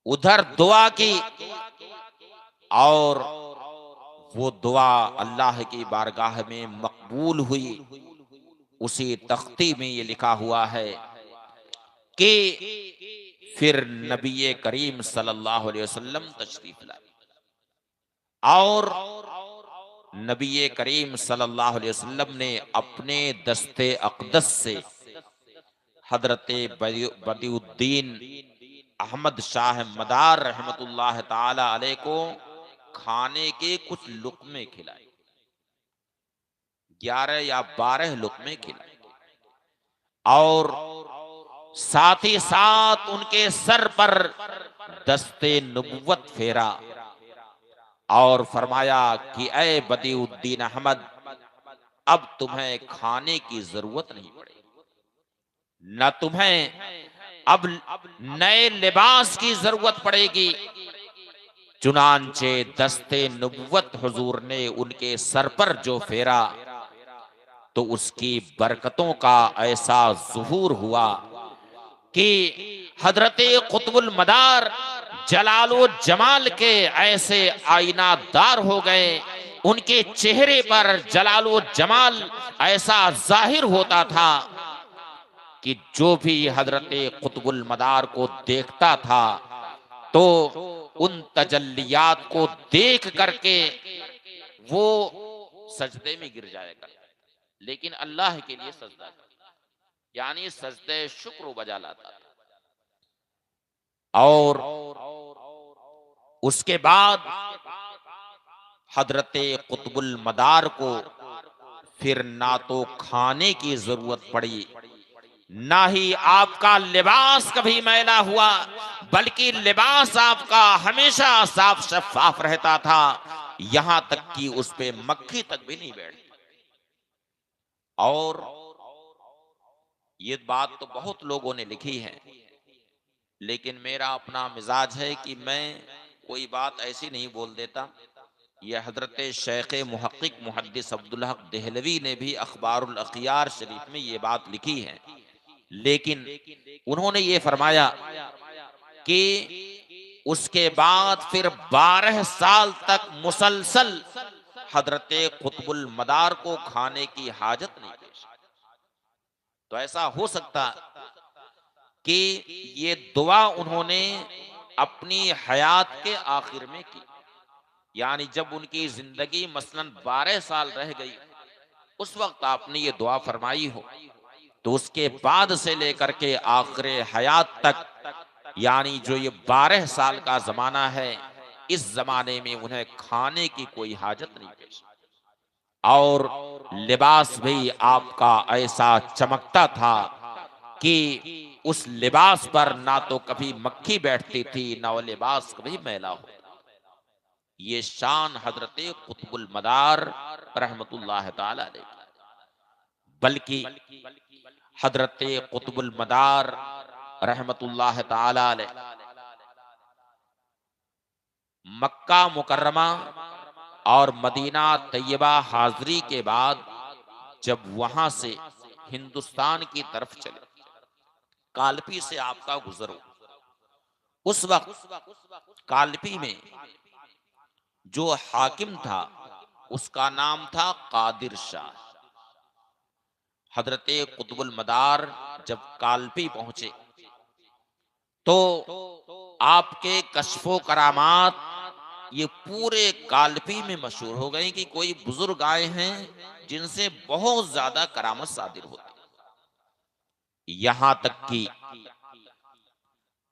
उधर दुआ की और वो दुआ अल्लाह की बारगाह में मकबूल हुई। उसी तख्ती में ये लिखा हुआ है कि फिर नबी करीम सल्लल्लाहु अलैहि वसल्लम तशरीफ लाए और नबी करीम सल्लल्लाहु अलैहि वसल्लम ने अपने दस्ते अक़दस से हजरत बदिउद्दीन अहमद शाह मदार रहमतुल्लाह ताला अलैह को खाने के कुछ लुक़मे खिलाए, 11 या 12 लुक़मे खिलाए। और साथ ही साथ उनके सर पर दस्ते नबुव्वत फेरा और फरमाया कि ऐ बदिउद्दीन अहमद, अब तुम्हें खाने की जरूरत नहीं पड़ेगी, न तुम्हें अब नए लिबास की जरूरत पड़ेगी। चुनांचे दस्ते नबुव्वत हुजूर ने उनके सर पर जो फेरा तो उसकी बरकतों का ऐसा ज़ुहूर हुआ कि हजरत कुतुबुल मदार जलालो जमाल के ऐसे आईनादार हो गए। उनके चेहरे पर जलालो जमाल ऐसा जाहिर होता था कि जो भी हजरत कुतुबुल मदार को देखता था तो उन तजल्लियात को देख करके वो सजदे में गिर जाएगा, लेकिन अल्लाह के लिए सजदा करता, यानी सजदे शुक्र बजा लाता था। और उसके बाद हजरत कुतुबुल मदार को फिर ना तो खाने की जरूरत पड़ी, ना ही आपका लिबास कभी मैला हुआ, बल्कि लिबास आपका हमेशा साफ शफाफ रहता था, यहां तक कि उस पे मक्खी तक भी नहीं बैठती। और ये बात तो बहुत लोगों ने लिखी है, लेकिन मेरा अपना मिजाज है कि मैं कोई बात ऐसी नहीं बोल देता। यह हजरत शेख मुहक्किक मुहद्दिस अब्दुल हक देहलवी ने भी अखबारुल अखियार शरीफ में ये बात लिखी है लेकिन उन्होंने ये फरमाया कि उसके बाद फिर 12 साल तक मुसलसल हजरत कुतुबुल मदार को खाने की हाजत नहीं पेश। तो ऐसा हो सकता कि ये दुआ उन्होंने अपनी हयात के आखिर में की, यानी जब उनकी जिंदगी मसलन 12 साल रह गई, उस वक्त आपने ये दुआ फरमाई हो, तो उसके बाद से लेकर के आखिर हयात तक, यानी जो ये 12 साल का जमाना है, इस जमाने में उन्हें खाने की कोई हाजत नहीं पेश। और लिबास भी आपका ऐसा चमकता था कि उस लिबास पर ना तो कभी मक्खी बैठती थी, ना वो लिबास कभी मैला होता। ये शान हजरत कुतुबुल मदार रहमतुल्लाह ताला अलैह। बल्कि हजरत कुतुबुल मदार रहमतुल्लाह ताला अलैह मक्का मुकर्रमा और मदीना तैयबा हाजरी के बाद जब वहां से हिंदुस्तान की तरफ चले, कालपी से आपका गुजर हो, उस वक्त कालपी में जो हाकिम था उसका नाम था कादिर शाह। हजरत कुतुबुल मदार जब कालपी पहुंचे तो आपके कश्फो करामात ये पूरे कालपी में मशहूर हो गए कि कोई बुजुर्ग आए हैं जिनसे बहुत ज्यादा करामत सादिर होती। यहां तक कि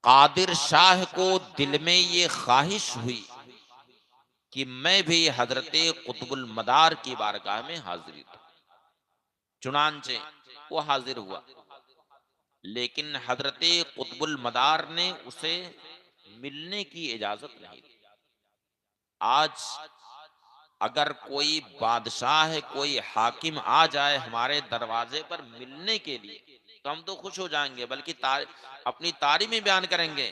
कादिर शाह को दिल में ये ख्वाहिश हुई कि मैं भी हजरत कुतुबुल मदार की बारगाह में हाजिरी दूं। चुनांचे वो हाजिर हुआ, लेकिन हजरत कुतुबुल मदार ने उसे मिलने की इजाजत नहीं दी। आज अगर कोई बादशाह, कोई हाकिम आ जाए हमारे दरवाजे पर मिलने के लिए, तो हम तो खुश हो जाएंगे, बल्कि अपनी तारीफ में बयान करेंगे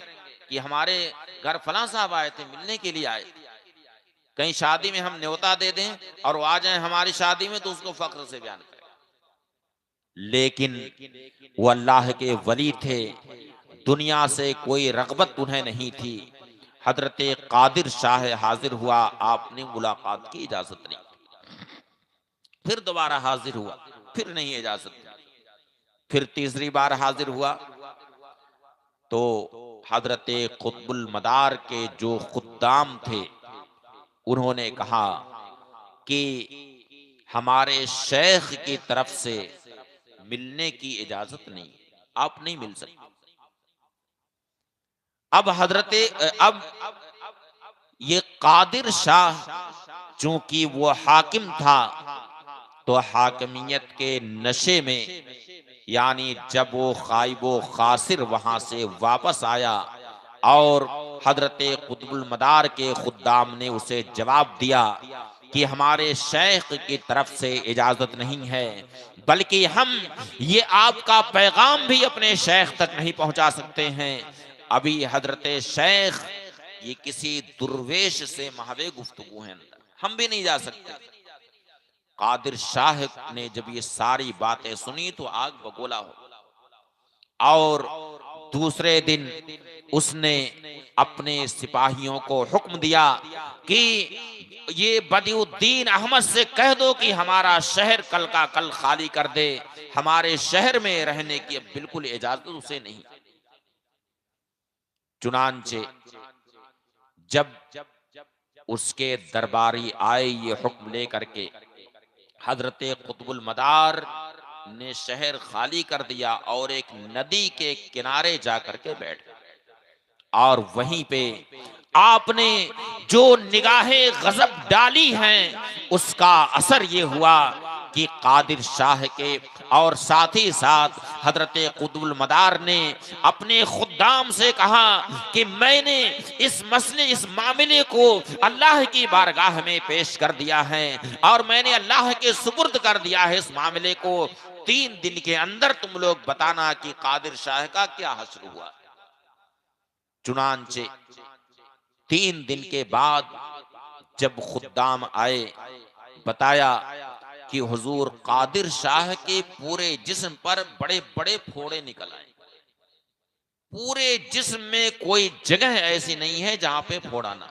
कि हमारे घर फलां साहब आए थे, मिलने के लिए आए थे। कहीं शादी में हम न्योता दे दें और वो आ जाए हमारी शादी में, तो उसको फख्र से बयान करें। लेकिन वो अल्लाह के वली थे, दुनिया से कोई रगबत उन्हें नहीं थी। हजरत कादिर शाह हाजिर हुआ, आपने मुलाकात की इजाजत नहीं, फिर दोबारा हाजिर हुआ, फिर नहीं इजाजत, फिर तीसरी बार हाजिर हुआ तो हजरत कुतुबुल मदार के जो खुद्दाम थे उन्होंने कहा कि हमारे शेख की तरफ से मिलने की इजाजत नहीं, आप नहीं मिल सकते। अब ये कादिर शाह चूंकि वो हाकिम था, तो हाकिमियत के नशे में, यानी जब वो खाइबो खासिर वहां से वापस आया और हजरत कुतुबुल मदार के खुद्दाम ने उसे जवाब दिया कि हमारे शेख की तरफ से इजाजत नहीं है, बल्कि हम ये आपका पैगाम भी अपने शेख तक नहीं पहुंचा सकते हैं। अभी हजरत शेख ये किसी दुर्वेश से महवे गुफ्तगू है, हम भी नहीं जा सकते। कादिर शाह ने जब ये सारी बातें सुनी तो आग बगोला हो, और दूसरे दिन उसने अपने सिपाहियों को हुक्म दिया कि ये बदिउद्दीन अहमद से कह दो कि हमारा शहर कल का कल खाली कर दे, हमारे शहर में रहने की बिल्कुल इजाजत उसे नहीं। चुनांचे जब उसके दरबारी आए ये हुक्म लेकर के, हजरत कुतुबुल मदार ने शहर खाली कर दिया और एक नदी के किनारे जाकर के बैठ गए, और वहीं पे आपने जो निगाहे गजब डाली हैं उसका असर ये हुआ कि कादिर शाह के और साथ ही साथ हजरत कुतुबुल मदार ने अपने खुद्दाम से कहा कि मैंने इस मामले को अल्लाह की बारगाह में पेश कर दिया है और मैंने अल्लाह के सुपुर्द कर दिया है इस मामले को। 3 दिन के अंदर तुम लोग बताना कि कादिर शाह का क्या हश्र हुआ। चुनांचे 3 दिन के बाद जब खुद्दाम आए, बताया कि हुजूर कादिर शाह के पूरे जिस्म पर बड़े बड़े फोड़े निकल आए। पूरे जिस्म में कोई जगह ऐसी नहीं है जहां पे फोड़ा ना,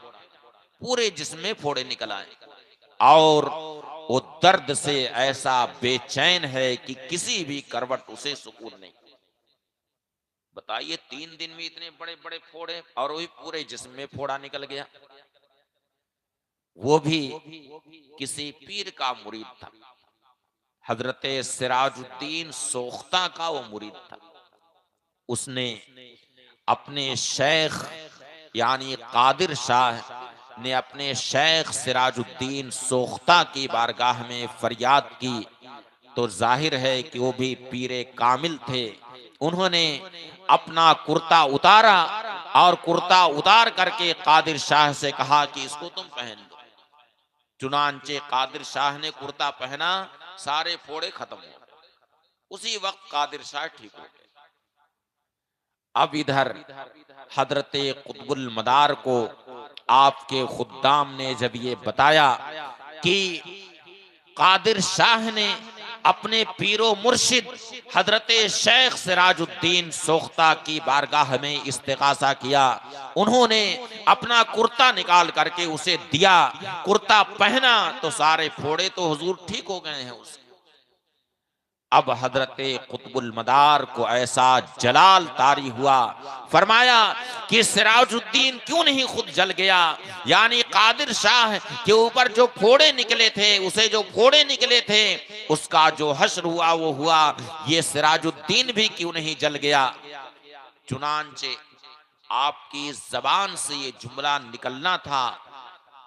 पूरे जिस्म में फोड़े निकल आए, और वो दर्द से ऐसा बेचैन है कि किसी भी करवट उसे सुकून नहीं। बताइए 3 दिन में इतने बड़े बड़े फोड़े, और वही पूरे जिस्म में फोड़ा निकल गया। वो भी किसी पीर का मुरीद था, हजरत सिराजुद्दीन सोख्ता का वो मुरीद था। उसने अपने शेख यानी कादिर शाह ने अपने शेख सिराजुद्दीन सोख्ता की बारगाह में फरियाद की, तो जाहिर है कि वो भी पीरे कामिल थे। उन्होंने अपना कुर्ता उतारा और कुर्ता उतार करके कादिर शाह से कहा कि इसको तुम पहन लो। चुनांचे कादिर शाह ने कुर्ता पहना, सारे फोड़े खत्म हो गए। उसी वक्त कादिर शाह ठीक हो गए। अब इधर हजरत कुतुबुल मदार को आपके खुद्दाम ने जब ये बताया कि कादिर शाह ने अपने पीरो मुर्शिद हजरत शेख सिराजुद्दीन सोख्ता की बारगाह में इस्तिगासा किया, उन्होंने अपना कुर्ता निकाल करके उसे दिया, कुर्ता पहना, तो सारे फोड़े तो हुजूर ठीक हो गए हैं उसके। अब हजरत कुतुबुल मदार को ऐसा जलाल तारी हुआ, फरमाया कि सिराजुद्दीन क्यों नहीं खुद जल गया, यानी कादिर शाह के ऊपर जो फोड़े निकले थे, उसे जो फोड़े निकले थे उसका जो हश्र हुआ वो हुआ, ये सिराजुद्दीन भी क्यों नहीं जल गया। चुनांचे आपकी जबान से ये जुमला निकलना था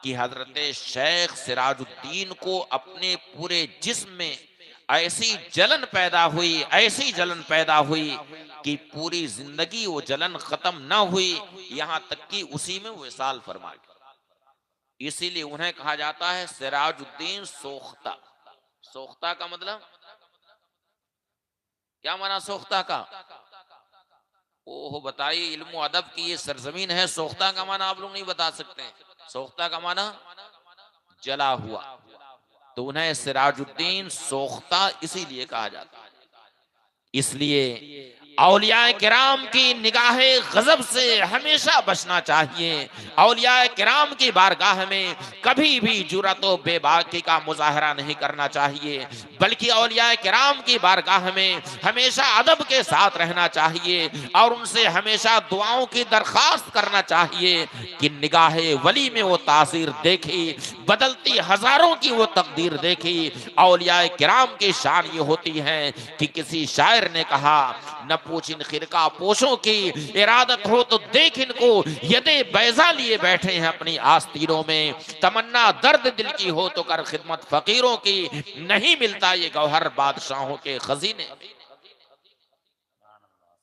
कि हजरत शेख सिराजुद्दीन को अपने पूरे जिस्म में ऐसी जलन पैदा हुई, ऐसी जलन पैदा हुई कि पूरी जिंदगी वो जलन खत्म ना हुई, यहां तक कि उसी में विसाल फरमा गया। इसीलिए उन्हें कहा जाता है सिराजुद्दीन सोख्ता। सोख्ता का मतलब क्या माना सोख्ता का? ओहो बताइए, इल्म अदब की ये सरजमीन है, सोख्ता का माना आप लोग नहीं बता सकते। सोख्ता का माना जला हुआ, तो उन्हें सिराजुद्दीन सोख्ता इसीलिए कहा जाता है। इसलिए औलियाए किराम की निगाहे गजब से हमेशा बचना चाहिए। औलियाए किराम की बारगाह में कभी भी जुरत व बेबाकी का मुजाहरा नहीं करना चाहिए, बल्कि औलियाए किराम की बारगाह में हमेशा अदब के साथ रहना चाहिए और उनसे हमेशा दुआओं की दरख्वास्त करना चाहिए कि निगाहे वली में वो तासीर देखी, बदलती हजारों की वो तकदीर देखी। औलियाए किराम की शान ये होती है कि किसी शायर ने कहा, न पूछ इन खिरका पोशों की, इरादत हो तो देख इनको, यदे बैजा लिए बैठे हैं अपनी आस्तीनों में। तमन्ना दर्द दिल की हो तो कर खिदमत फकीरों की, नहीं मिलता ये गौहर बादशाहों के खजीने।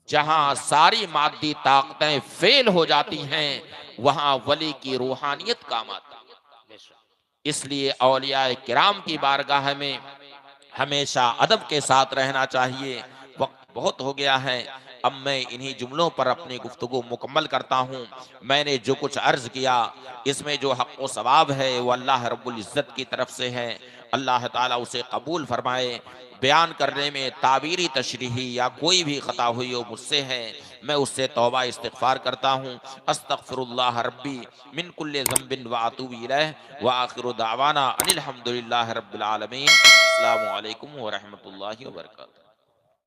जहां सारी मादी ताकतें फेल हो जाती हैं, वहां वली की रूहानियत काम आती है। इसलिए औलियाए किराम की बारगाह में हमेशा अदब के साथ रहना चाहिए। वक्त बहुत हो गया है, अब मैं इन्हीं जुमलों पर अपनी गुफ्तगू मुकम्मल करता हूँ। मैंने जो कुछ अर्ज किया इसमें जो हक़ व सवाब है वो अल्लाह रब्बुल इज़्ज़त की तरफ से है, अल्लाह ताला उसे कबूल फरमाए। बयान करने में ताबीरी तशरीही या कोई भी खता हुई हो मुझसे है, मैं उससे तौबा इस्तिग़फ़ार करता हूँ। अस्तग़फ़िरुल्लाह रब्बी मिन कुल्लि ज़ंबिन व अतूबु इलैह व आखिरु दावाना अनिल हम्दुलिल्लाहि रब्बिल आलमीन। अस्सलामु अलैकुम व रहमतुल्लाहि व बरकातुहू।